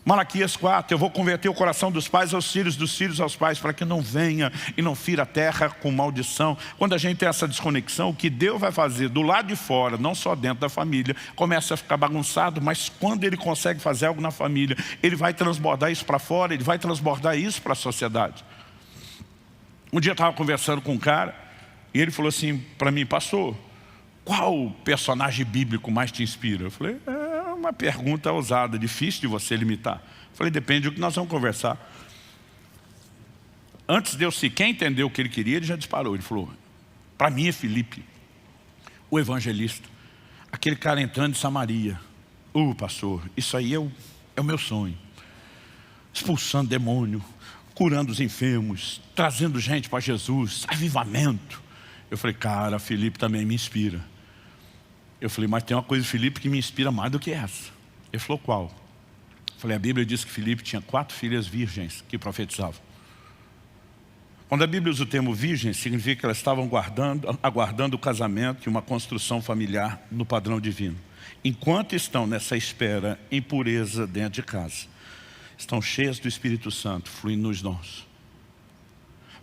Malaquias 4, eu vou converter o coração dos pais aos filhos, dos filhos aos pais, para que não venha e não fira a terra com maldição. Quando a gente tem essa desconexão, o que Deus vai fazer do lado de fora, não só dentro da família, começa a ficar bagunçado, mas quando Ele consegue fazer algo na família, Ele vai transbordar isso para fora, Ele vai transbordar isso para a sociedade. Um dia eu estava conversando com um cara, e ele falou assim para mim, pastor, qual personagem bíblico mais te inspira? Eu falei, uma pergunta ousada, difícil de você limitar. Eu falei, depende do que nós vamos conversar. Antes de eu sequer entender o que ele queria, ele já disparou. Ele falou, para mim é Filipe, o evangelista. Aquele cara entrando em Samaria. Pastor, isso aí é o meu sonho. Expulsando demônio, curando os enfermos, trazendo gente para Jesus, avivamento. Eu falei, cara, Felipe também me inspira. Eu falei, mas tem uma coisa, Felipe, que me inspira mais do que essa. Ele falou, qual? Eu falei, a Bíblia diz que Felipe tinha 4 filhas virgens que profetizavam. Quando a Bíblia usa o termo virgem, significa que elas estavam aguardando o casamento e uma construção familiar no padrão divino. Enquanto estão nessa espera, em pureza dentro de casa, estão cheias do Espírito Santo, fluindo nos dons.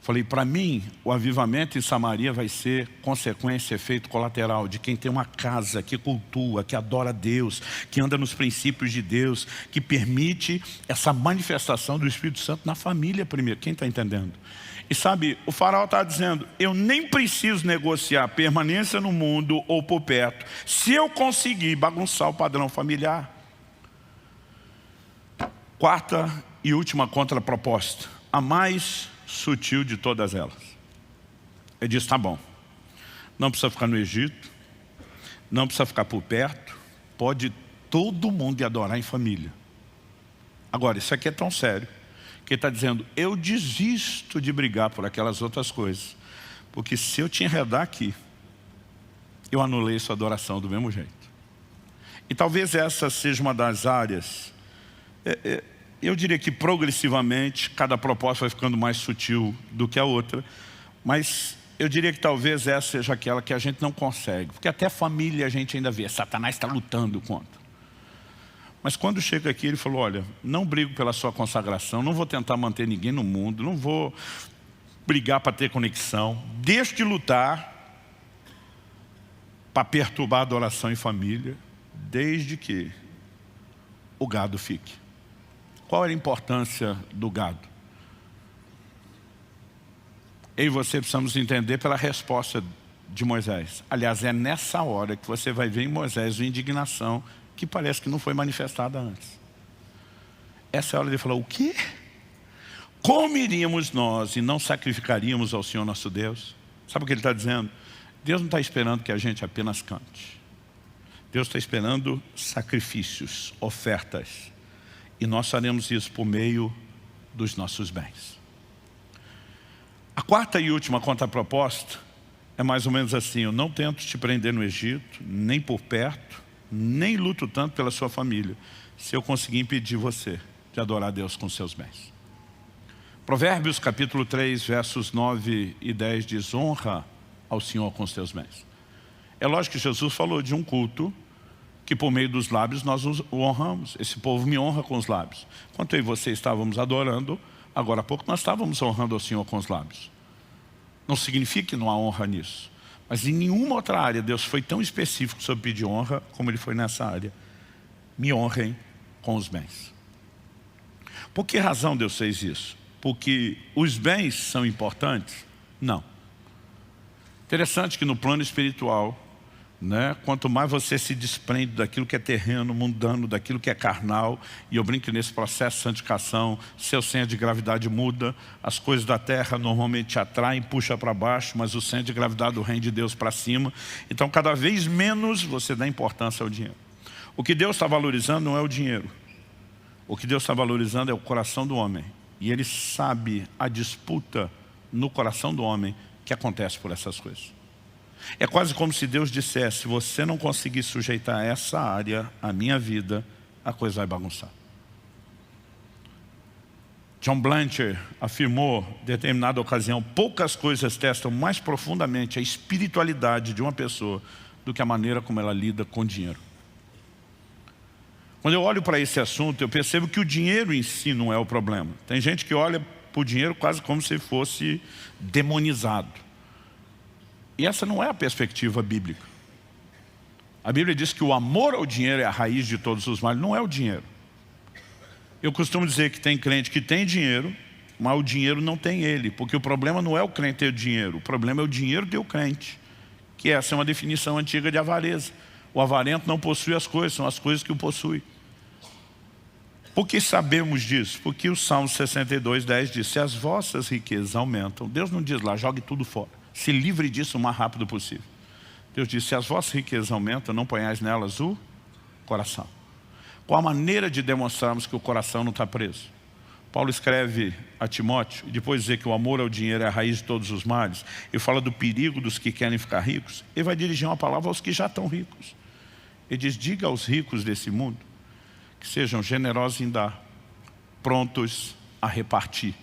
Falei, para mim, o avivamento em Samaria vai ser consequência, efeito colateral de quem tem uma casa que cultua, que adora a Deus, que anda nos princípios de Deus, que permite essa manifestação do Espírito Santo na família primeiro. Quem está entendendo? E sabe, o faraó está dizendo, eu nem preciso negociar permanência no mundo ou por perto, se eu conseguir bagunçar o padrão familiar. Quarta e última contraproposta, a mais sutil de todas elas. Ele diz, tá bom, não precisa ficar no Egito, não precisa ficar por perto, pode todo mundo ir adorar em família. Agora, isso aqui é tão sério, que ele está dizendo, eu desisto de brigar por aquelas outras coisas, porque se eu te enredar aqui, eu anulei sua adoração do mesmo jeito. E talvez essa seja uma das áreas, eu diria que progressivamente, cada proposta vai ficando mais sutil do que a outra, mas eu diria que talvez essa seja aquela que a gente não consegue, porque até família a gente ainda vê, Satanás está lutando contra. Mas quando chega aqui, ele falou, olha, não brigo pela sua consagração, não vou tentar manter ninguém no mundo, não vou brigar para ter conexão, deixo de lutar para perturbar a adoração em família, desde que o gado fique. Qual era a importância do gado? Eu e você precisamos entender pela resposta de Moisés. Aliás, é nessa hora que você vai ver em Moisés uma indignação que parece que não foi manifestada antes. Essa é a hora de falar, o quê? Como iríamos nós e não sacrificaríamos ao Senhor nosso Deus? Sabe o que ele está dizendo? Deus não está esperando que a gente apenas cante. Deus está esperando sacrifícios, ofertas. E nós faremos isso por meio dos nossos bens. A quarta e última contraproposta é mais ou menos assim, eu não tento te prender no Egito, nem por perto, nem luto tanto pela sua família, se eu conseguir impedir você de adorar a Deus com seus bens. Provérbios capítulo 3, versos 9 e 10 diz, honra ao Senhor com os teus bens. É lógico que Jesus falou de um culto que por meio dos lábios nós o honramos. Esse povo me honra com os lábios. Enquanto eu e você estávamos adorando, agora há pouco nós estávamos honrando ao Senhor com os lábios. Não significa que não há honra nisso. Mas em nenhuma outra área Deus foi tão específico sobre pedir honra como Ele foi nessa área. Me honrem com os bens. Por que razão Deus fez isso? Porque os bens são importantes? Não. Interessante que no plano espiritual, quanto mais você se desprende daquilo que é terreno, mundano, daquilo que é carnal, e eu brinco nesse processo de santificação, seu centro de gravidade muda, as coisas da terra normalmente te atraem, puxa para baixo, mas o centro de gravidade do reino de Deus para cima. Então cada vez menos você dá importância ao dinheiro. O que Deus está valorizando não é o dinheiro. O que Deus está valorizando é o coração do homem. E Ele sabe a disputa no coração do homem que acontece por essas coisas. É quase como se Deus dissesse, se você não conseguir sujeitar essa área à minha vida, a coisa vai bagunçar. John Blanchard afirmou, em determinada ocasião, poucas coisas testam mais profundamente a espiritualidade de uma pessoa do que a maneira como ela lida com dinheiro. Quando eu olho para esse assunto, eu percebo que o dinheiro em si não é o problema. Tem gente que olha para o dinheiro quase como se fosse demonizado. E essa não é a perspectiva bíblica. A Bíblia diz que o amor ao dinheiro é a raiz de todos os males, não é o dinheiro. Eu costumo dizer que tem crente que tem dinheiro, mas o dinheiro não tem ele, porque o problema não é o crente ter dinheiro, o problema é o dinheiro ter o crente, que essa é uma definição antiga de avareza. O avarento não possui as coisas, são as coisas que o possuem. Por que sabemos disso? Porque o Salmo 62, 10 diz, se as vossas riquezas aumentam, Deus não diz lá, jogue tudo fora. Se livre disso o mais rápido possível. Deus disse, se as vossas riquezas aumentam, não ponhais nelas o coração. Qual a maneira de demonstrarmos que o coração não está preso? Paulo escreve a Timóteo, e depois dizer que o amor ao dinheiro é a raiz de todos os males, e fala do perigo dos que querem ficar ricos, ele vai dirigir uma palavra aos que já estão ricos. Ele diz, diga aos ricos desse mundo que sejam generosos em dar, prontos a repartir.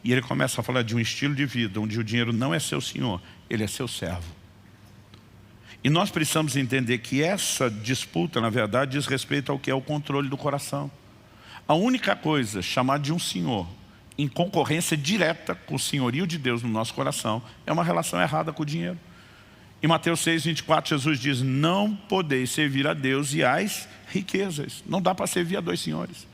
E ele começa a falar de um estilo de vida onde o dinheiro não é seu senhor, ele é seu servo. E nós precisamos entender que essa disputa, na verdade, diz respeito ao que é o controle do coração. A única coisa chamada de um senhor, em concorrência direta com o senhorio de Deus no nosso coração, é uma relação errada com o dinheiro. Em Mateus 6:24, Jesus diz, não podeis servir a Deus e às riquezas. Não dá para servir a dois senhores.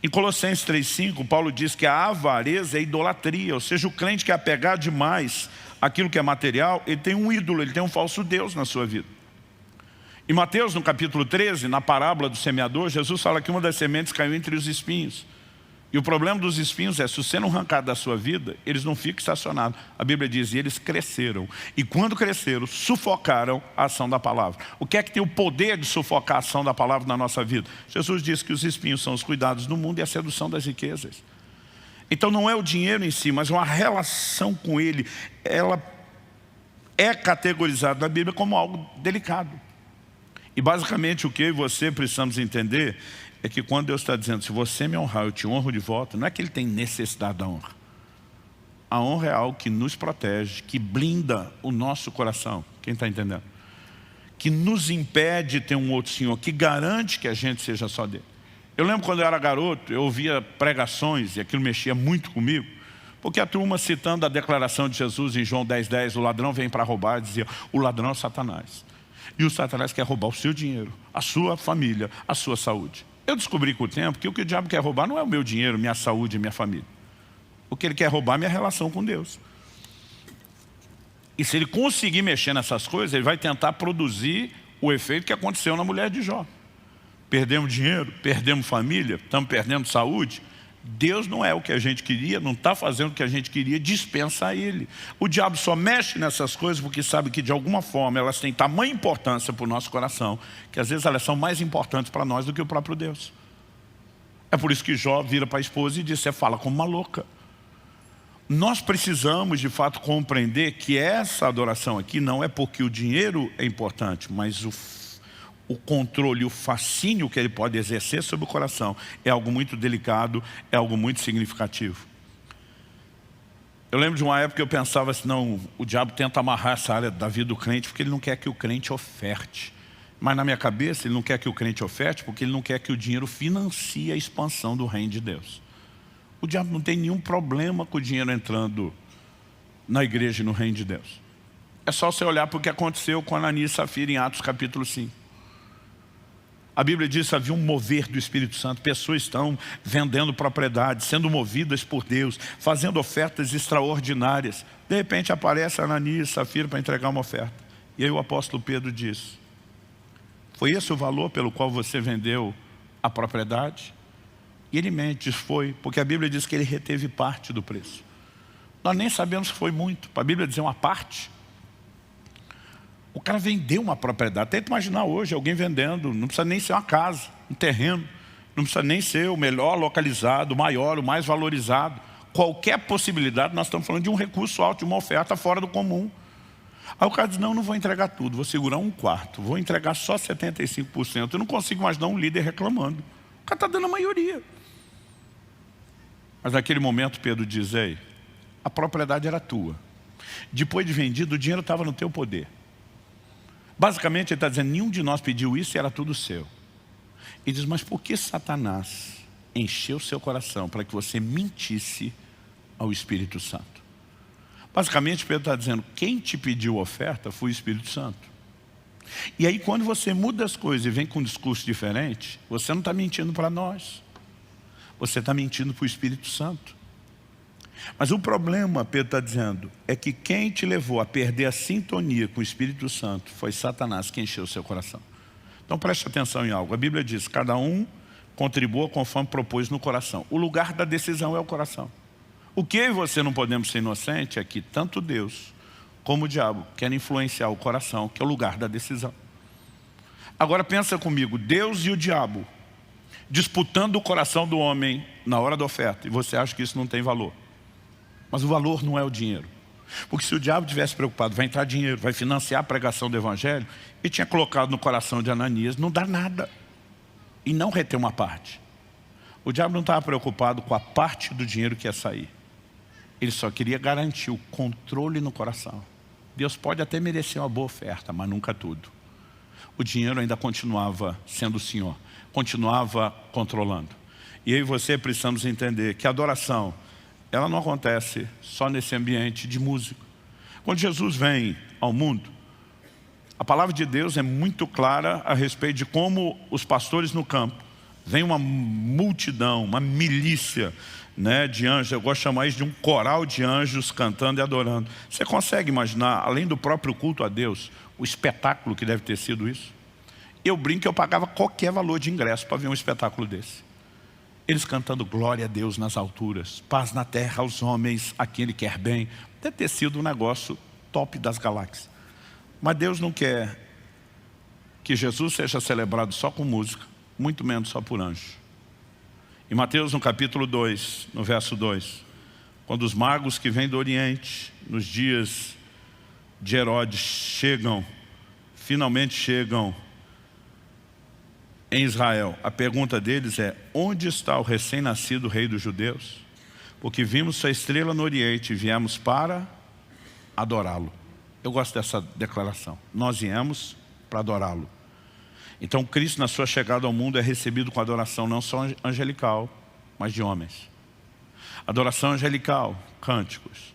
Em Colossenses 3:5, Paulo diz que a avareza é idolatria, ou seja, o crente que é apegado demais àquilo que é material, ele tem um ídolo, ele tem um falso Deus na sua vida. Em Mateus, no capítulo 13, na parábola do semeador, Jesus fala que uma das sementes caiu entre os espinhos. E o problema dos espinhos é, se você não arrancar da sua vida, eles não ficam estacionados. A Bíblia diz, e eles cresceram. E quando cresceram, sufocaram a ação da palavra. O que é que tem o poder de sufocar a ação da palavra na nossa vida? Jesus diz que os espinhos são os cuidados do mundo e a sedução das riquezas. Então não é o dinheiro em si, mas uma relação com ele. Ela é categorizada na Bíblia como algo delicado. E basicamente o que eu e você precisamos entender é que quando Deus está dizendo, se você me honrar, eu te honro de volta, não é que Ele tem necessidade da honra. A honra é algo que nos protege, que blinda o nosso coração. Quem está entendendo? Que nos impede de ter um outro Senhor, que garante que a gente seja só dele. Eu lembro quando eu era garoto, eu ouvia pregações, e aquilo mexia muito comigo, porque a turma citando a declaração de Jesus em João 10:10, o ladrão vem para roubar, dizia, o ladrão é o Satanás. E o Satanás quer roubar o seu dinheiro, a sua família, a sua saúde. Eu descobri com o tempo que o que o diabo quer roubar não é o meu dinheiro, minha saúde e minha família. O que ele quer roubar é a minha relação com Deus. E se ele conseguir mexer nessas coisas, ele vai tentar produzir o efeito que aconteceu na mulher de Jó. Perdemos dinheiro, perdemos família, estamos perdendo saúde. Deus não é o que a gente queria, não está fazendo o que a gente queria, dispensa a Ele. O diabo só mexe nessas coisas porque sabe que de alguma forma elas têm tamanha importância para o nosso coração, que às vezes elas são mais importantes para nós do que o próprio Deus. É por isso que Jó vira para a esposa e diz, você fala como uma louca. Nós precisamos de fato compreender que essa adoração aqui não é porque o dinheiro é importante, mas o controle, o fascínio que ele pode exercer sobre o coração é algo muito delicado, é algo muito significativo. Eu lembro de uma época que eu pensava assim, não, o diabo tenta amarrar essa área da vida do crente porque ele não quer que o crente oferte. Mas na minha cabeça ele não quer que o crente oferte porque ele não quer que o dinheiro financie a expansão do reino de Deus. O diabo não tem nenhum problema com o dinheiro entrando na igreja e no reino de Deus. É só você olhar para o que aconteceu com Ananias e Safira em Atos capítulo 5. A Bíblia diz que havia um mover do Espírito Santo. Pessoas estão vendendo propriedades, sendo movidas por Deus, fazendo ofertas extraordinárias. De repente aparece Ananias e Safira para entregar uma oferta. E aí o apóstolo Pedro diz, foi esse o valor pelo qual você vendeu a propriedade? E ele mente, diz, foi, porque a Bíblia diz que ele reteve parte do preço. Nós nem sabemos se foi muito. Para a Bíblia dizer uma parte, o cara vendeu uma propriedade. Tenta imaginar hoje alguém vendendo, não precisa nem ser uma casa, um terreno, não precisa nem ser o melhor localizado, o maior, o mais valorizado. Qualquer possibilidade, nós estamos falando de um recurso alto, de uma oferta fora do comum. Aí o cara diz, não vou entregar tudo, vou segurar um quarto, vou entregar só 75%. Eu não consigo imaginar um líder reclamando. O cara está dando a maioria. Mas naquele momento Pedro diz, ei, a propriedade era tua. Depois de vendido, o dinheiro estava no teu poder. Basicamente ele está dizendo, nenhum de nós pediu isso e era tudo seu. Ele diz, mas por que Satanás encheu seu coração para que você mentisse ao Espírito Santo? Basicamente Pedro está dizendo, quem te pediu oferta foi o Espírito Santo. E aí quando você muda as coisas e vem com um discurso diferente, você não está mentindo para nós. Você está mentindo para o Espírito Santo. Mas o problema, Pedro está dizendo, é que quem te levou a perder a sintonia com o Espírito Santo foi Satanás que encheu o seu coração. Então preste atenção em algo. A Bíblia diz, cada um contribua conforme propôs no coração. O lugar da decisão é o coração. O que eu e você não podemos ser inocente é que tanto Deus como o diabo querem influenciar o coração, que é o lugar da decisão. Agora pensa comigo, Deus e o diabo disputando o coração do homem na hora da oferta. E você acha que isso não tem valor. Mas o valor não é o dinheiro. Porque se o diabo tivesse preocupado, vai entrar dinheiro, vai financiar a pregação do evangelho, e tinha colocado no coração de Ananias, não dá nada. E não reter uma parte. O diabo não estava preocupado com a parte do dinheiro que ia sair. Ele só queria garantir o controle no coração. Deus pode até merecer uma boa oferta, mas nunca tudo. O dinheiro ainda continuava sendo o Senhor, continuava controlando. E eu e você precisamos entender que a adoração, ela não acontece só nesse ambiente de música. Quando Jesus vem ao mundo, a palavra de Deus é muito clara a respeito de como os pastores no campo, vem uma multidão, uma milícia, né, de anjos. Eu gosto de chamar isso de um coral de anjos cantando e adorando. Você consegue imaginar, além do próprio culto a Deus, o espetáculo que deve ter sido isso? Eu brinco que eu pagava qualquer valor de ingresso para ver um espetáculo desse. Eles cantando glória a Deus nas alturas, paz na terra aos homens, a quem Ele quer bem. Deve ter sido um negócio top das galáxias. Mas Deus não quer que Jesus seja celebrado só com música, muito menos só por anjo. Em Mateus, no capítulo 2, no verso 2, quando os magos que vêm do Oriente, nos dias de Herodes, finalmente chegam em Israel, a pergunta deles é: onde está o recém-nascido rei dos judeus? Porque vimos sua estrela no Oriente e viemos para adorá-lo. Eu gosto dessa declaração. Nós viemos para adorá-lo. Então Cristo, na sua chegada ao mundo, é recebido com adoração não só angelical, mas de homens. Adoração angelical, cânticos.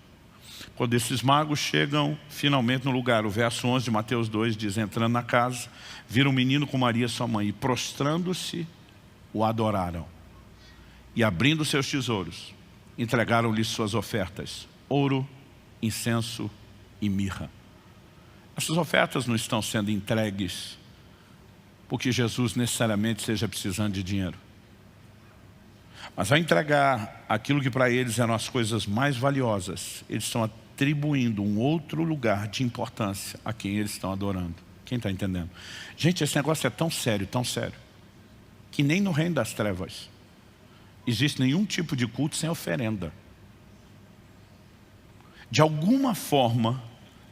Quando esses magos chegam finalmente no lugar, o verso 11 de Mateus 2 diz: entrando na casa, viram um menino com Maria sua mãe, e prostrando-se, o adoraram. E abrindo seus tesouros, entregaram-lhe suas ofertas: ouro, incenso e mirra. Essas ofertas não estão sendo entregues porque Jesus necessariamente esteja precisando de dinheiro. Mas ao entregar aquilo que para eles eram as coisas mais valiosas, eles estão atribuindo um outro lugar de importância a quem eles estão adorando. Quem está entendendo? Gente, esse negócio é tão sério, que nem no reino das trevas existe nenhum tipo de culto sem oferenda. De alguma forma,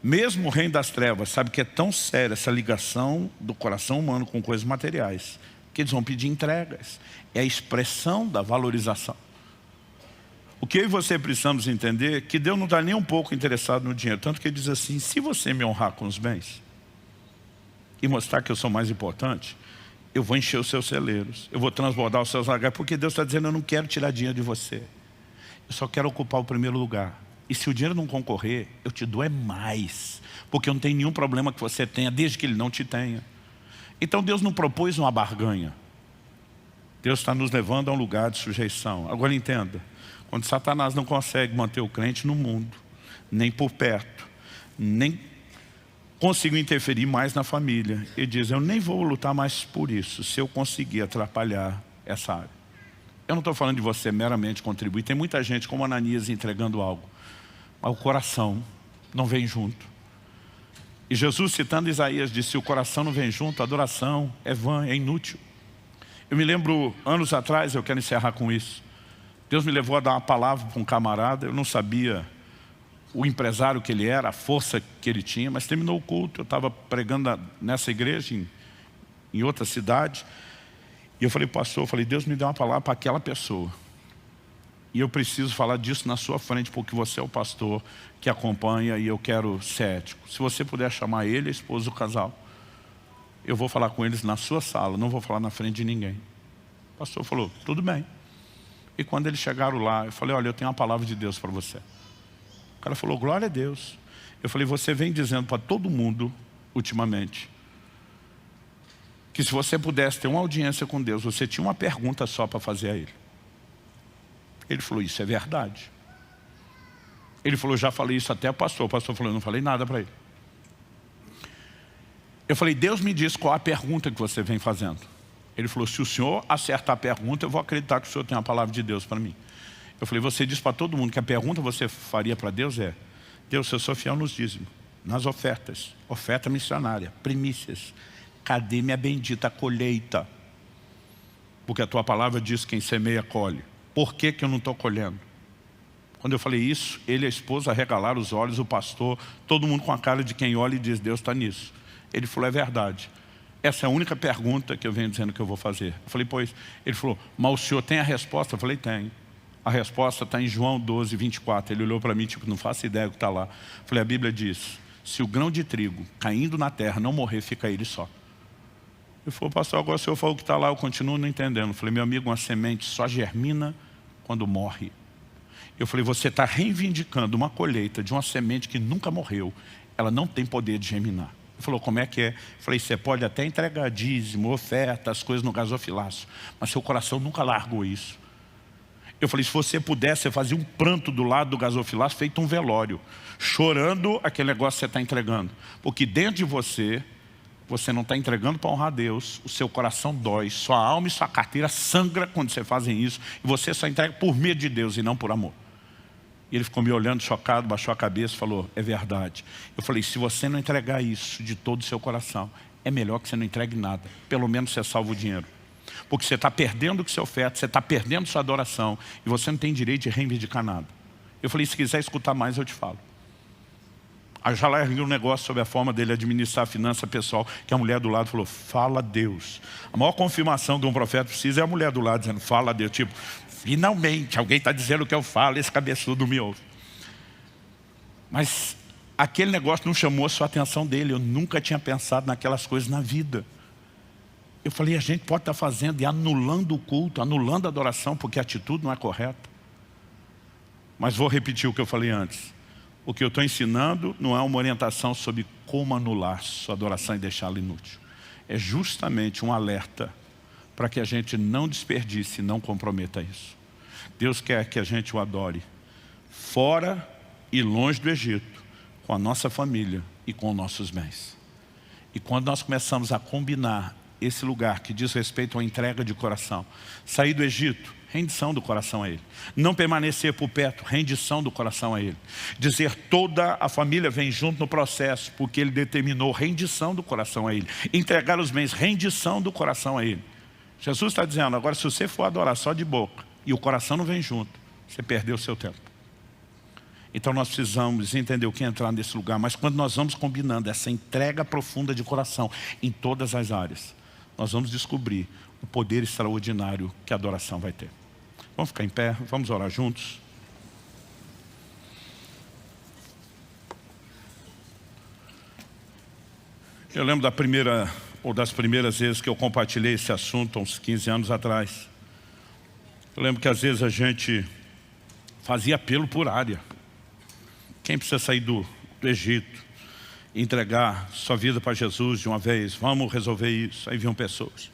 mesmo o reino das trevas sabe que é tão séria essa ligação do coração humano com coisas materiais, que eles vão pedir entregas. É a expressão da valorização. O que eu e você precisamos entender é que Deus não está nem um pouco interessado no dinheiro. Tanto que Ele diz assim: se você me honrar com os bens e mostrar que eu sou mais importante, eu vou encher os seus celeiros, eu vou transbordar os seus lagares. Porque Deus está dizendo: eu não quero tirar dinheiro de você, eu só quero ocupar o primeiro lugar. E se o dinheiro não concorrer, eu te dou é mais, porque eu não tenho nenhum problema que você tenha, desde que Ele não te tenha. Então Deus não propôs uma barganha. Deus está nos levando a um lugar de sujeição. Agora entenda, quando Satanás não consegue manter o crente no mundo, nem por perto, nem conseguiu interferir mais na família, ele diz: eu nem vou lutar mais por isso, se eu conseguir atrapalhar essa área. Eu não estou falando de você meramente contribuir. Tem muita gente como Ananias entregando algo, mas o coração não vem junto. E Jesus, citando Isaías, disse: se o coração não vem junto, a adoração é vã, é inútil. Eu me lembro, anos atrás, eu quero encerrar com isso, Deus me levou a dar uma palavra para um camarada. Eu não sabia o empresário que ele era, a força que ele tinha, mas terminou o culto, eu estava pregando nessa igreja em outra cidade, e eu falei: pastor, Deus me deu uma palavra para aquela pessoa, e eu preciso falar disso na sua frente, porque você é o pastor que acompanha e eu quero ser ético. Se você puder chamar ele, a esposa do casal, eu vou falar com eles na sua sala, não vou falar na frente de ninguém. O pastor falou: tudo bem. E quando eles chegaram lá, eu falei: olha, eu tenho uma palavra de Deus para você. O cara falou: glória a Deus. Eu falei: você vem dizendo para todo mundo, ultimamente, que se você pudesse ter uma audiência com Deus, você tinha uma pergunta só para fazer a Ele. Ele falou: isso é verdade. Ele falou: já falei isso até ao pastor. O pastor falou: eu não falei nada para ele. Eu falei: Deus me diz qual a pergunta que você vem fazendo. Ele falou: se o senhor acertar a pergunta, eu vou acreditar que o senhor tem uma palavra de Deus para mim. Eu falei: você diz para todo mundo que a pergunta que você faria para Deus é: Deus, eu sou fiel nos dízimos, nas ofertas, oferta missionária, primícias, cadê minha bendita colheita? porque a tua palavra diz que quem semeia colhe. Por que que eu não estou colhendo? Quando eu falei isso, ele e a esposa arregalaram os olhos, o pastor, todo mundo com a cara de quem olha e diz, Deus está nisso. Ele falou, é verdade. Essa é a única pergunta que eu venho dizendo que eu vou fazer. Eu falei, pois. Ele falou, mas o senhor tem a resposta? Eu falei, tenho. A resposta está em João 12, 24. Ele olhou para mim, tipo, não faço ideia do que está lá. Eu falei, a Bíblia diz, se o grão de trigo caindo na terra não morrer, fica ele só. Ele falou, pastor, agora o senhor falou que está lá, eu continuo não entendendo. Eu falei, meu amigo, uma semente só germina quando morre. Eu falei, você está reivindicando uma colheita de uma semente que nunca morreu. Ela não tem poder de germinar. Ele falou, como é que é? Eu falei, você pode até entregar dízimo, oferta, as coisas no gasofilaço, mas seu coração nunca largou isso. Eu falei, se você pudesse, você fazia um pranto do lado do gasofilaço, feito um velório, chorando aquele negócio que você está entregando. Porque dentro de você não está entregando para honrar a Deus, o seu coração dói, sua alma e sua carteira sangra quando você fazem isso, e você só entrega por medo de Deus e não por amor. E ele ficou me olhando chocado, baixou a cabeça e falou, é verdade. Eu falei, se você não entregar isso de todo o seu coração, é melhor que você não entregue nada, pelo menos você salva o dinheiro. Porque você está perdendo o que você oferta, você está perdendo sua adoração, e você não tem direito de reivindicar nada. Eu falei, se quiser escutar mais, eu te falo. Aí já larguei um negócio sobre a forma dele administrar a finança pessoal, que a mulher do lado falou, fala a Deus. A maior confirmação que um profeta precisa é a mulher do lado dizendo, fala a Deus. Tipo, finalmente, alguém está dizendo o que eu falo, esse cabeçudo me ouve. Mas aquele negócio não chamou a sua atenção dele, eu nunca tinha pensado naquelas coisas na vida. Eu falei, a gente pode estar fazendo e anulando o culto, anulando a adoração, porque a atitude não é correta. Mas vou repetir o que eu falei antes. O que eu estou ensinando não é uma orientação sobre como anular sua adoração e deixá-la inútil. É justamente um alerta para que a gente não desperdice, não comprometa isso. Deus quer que a gente o adore fora e longe do Egito, com a nossa família e com nossos bens. E quando nós começamos a combinar esse lugar que diz respeito à entrega de coração, sair do Egito, rendição do coração a Ele. Não permanecer por perto, rendição do coração a Ele. Dizer toda a família vem junto no processo, porque Ele determinou rendição do coração a Ele. Entregar os bens, rendição do coração a Ele. Jesus está dizendo, agora se você for adorar só de boca e o coração não vem junto, você perdeu o seu tempo. Então nós precisamos entender o que é entrar nesse lugar, mas quando nós vamos combinando essa entrega profunda de coração em todas as áreas, nós vamos descobrir o poder extraordinário que a adoração vai ter. Vamos ficar em pé, vamos orar juntos. Eu lembro das primeiras vezes que eu compartilhei esse assunto, há uns 15 anos atrás. Eu lembro que às vezes a gente fazia apelo por área. Quem precisa sair do Egito, entregar sua vida para Jesus de uma vez, vamos resolver isso. Aí vinham pessoas.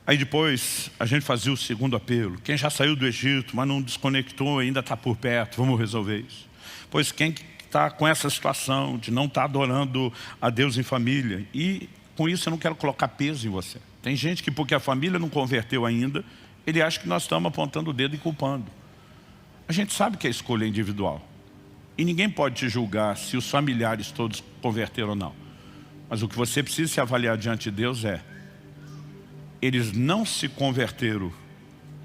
Aí depois a gente fazia o segundo apelo. Quem já saiu do Egito, mas não desconectou, ainda está por perto, vamos resolver isso. Pois quem está com essa situação de não estar adorando a Deus em família. E com isso eu não quero colocar peso em você. Tem gente que porque a família não converteu ainda, ele acha que nós estamos apontando o dedo e culpando. A gente sabe que a escolha é individual. E ninguém pode te julgar se os familiares todos converteram ou não. Mas o que você precisa se avaliar diante de Deus é, eles não se converteram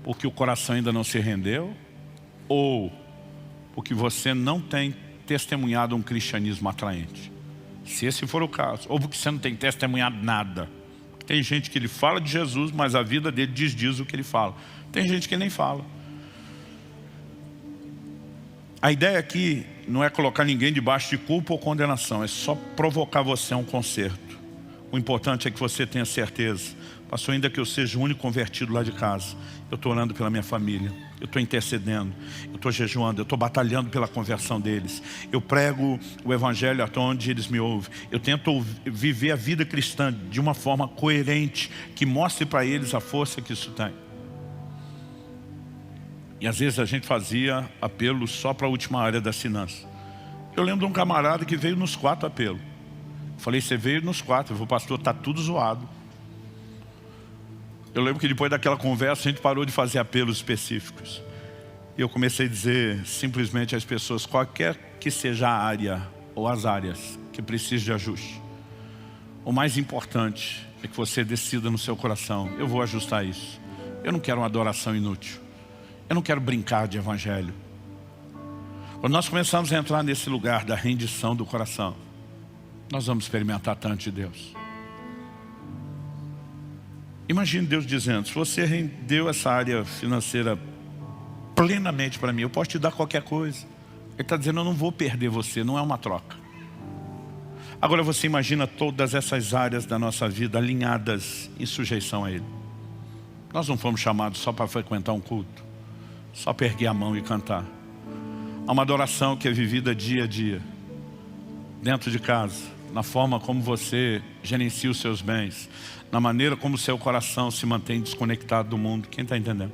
porque o coração ainda não se rendeu, ou porque você não tem testemunhado um cristianismo atraente. Se esse for o caso, ou porque você não tem testemunhado nada. Tem gente que ele fala de Jesus, mas a vida dele diz o que ele fala. Tem gente que nem fala. A ideia aqui não é colocar ninguém debaixo de culpa ou condenação, é só provocar você a um conserto. O importante é que você tenha certeza. Pastor, ainda que eu seja o único convertido lá de casa, eu estou orando pela minha família, eu estou intercedendo, eu estou jejuando, eu estou batalhando pela conversão deles. Eu prego o Evangelho até onde eles me ouvem. Eu tento viver a vida cristã de uma forma coerente, que mostre para eles a força que isso tem. E às vezes a gente fazia apelo só para a última área das finanças. Eu lembro de um camarada que veio nos 4 apelos. Eu falei, você veio nos 4, eu falei, pastor, está tudo zoado. Eu lembro que depois daquela conversa a gente parou de fazer apelos específicos. E eu comecei a dizer simplesmente às pessoas, qualquer que seja a área ou as áreas que precise de ajuste, o mais importante é que você decida no seu coração, eu vou ajustar isso. Eu não quero uma adoração inútil. Eu não quero brincar de evangelho. Quando nós começamos a entrar nesse lugar da rendição do coração, nós vamos experimentar tanto de Deus. Imagine Deus dizendo, se você rendeu essa área financeira plenamente para mim, eu posso te dar qualquer coisa. Ele está dizendo, eu não vou perder você, não é uma troca. Agora você imagina todas essas áreas da nossa vida alinhadas em sujeição a Ele. Nós não fomos chamados só para frequentar um culto, só para erguer a mão e cantar. Há uma adoração que é vivida dia a dia, dentro de casa, na forma como você gerencia os seus bens, na maneira como o seu coração se mantém desconectado do mundo. Quem está entendendo?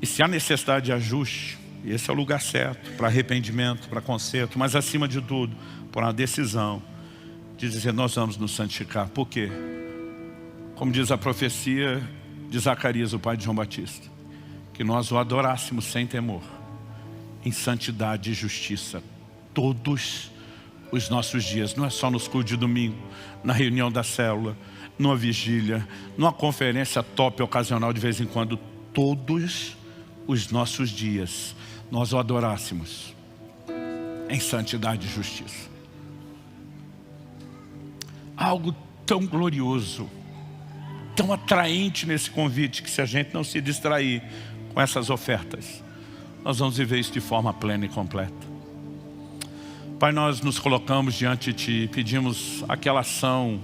E se há necessidade de ajuste, esse é o lugar certo para arrependimento, para conserto, mas acima de tudo, por uma decisão de dizer, nós vamos nos santificar. Por quê? Como diz a profecia de Zacarias, o pai de João Batista, que nós o adorássemos sem temor, em santidade e justiça, todos os nossos dias. Não é só nos cultos de domingo, na reunião da célula, numa vigília, numa conferência top ocasional de vez em quando. Todos os nossos dias nós o adorássemos em santidade e justiça. Algo tão glorioso, tão atraente nesse convite, que se a gente não se distrair com essas ofertas, nós vamos viver isso de forma plena e completa. Pai, nós nos colocamos diante de Ti, pedimos aquela ação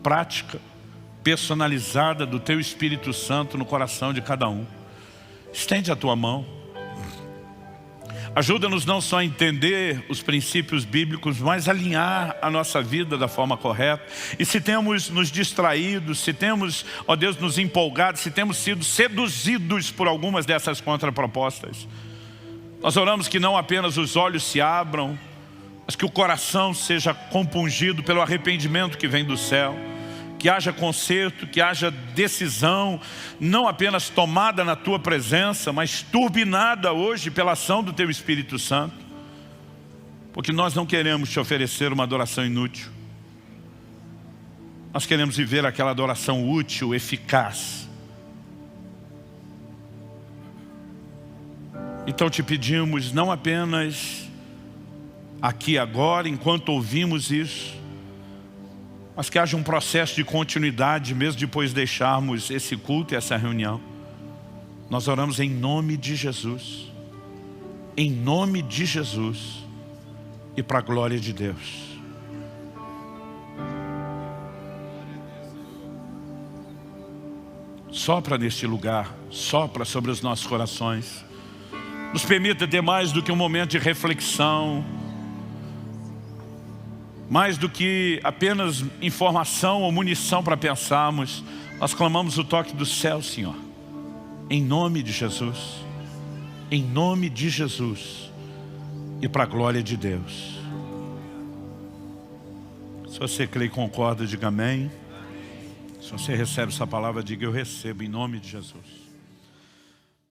prática, personalizada do Teu Espírito Santo no coração de cada um. Estende a Tua mão. Ajuda-nos não só a entender os princípios bíblicos, mas alinhar a nossa vida da forma correta. E se temos nos distraído, se temos, ó Deus, nos empolgado, se temos sido seduzidos por algumas dessas contrapropostas, nós oramos que não apenas os olhos se abram, mas que o coração seja compungido pelo arrependimento que vem do céu. Que haja conserto, que haja decisão, não apenas tomada na Tua presença, mas turbinada hoje pela ação do Teu Espírito Santo. Porque nós não queremos Te oferecer uma adoração inútil. Nós queremos viver aquela adoração útil, eficaz. Então Te pedimos, não apenas aqui agora, enquanto ouvimos isso, mas que haja um processo de continuidade, mesmo depois de deixarmos esse culto e essa reunião. Nós oramos em nome de Jesus. Em nome de Jesus. E para a glória de Deus. Sopra neste lugar, sopra sobre os nossos corações. Nos permita ter mais do que um momento de reflexão, mais do que apenas informação ou munição para pensarmos. Nós clamamos o toque do céu, Senhor, em nome de Jesus, em nome de Jesus, e para a glória de Deus. Se você crê e concorda, diga amém. Se você recebe essa palavra, diga eu recebo, em nome de Jesus.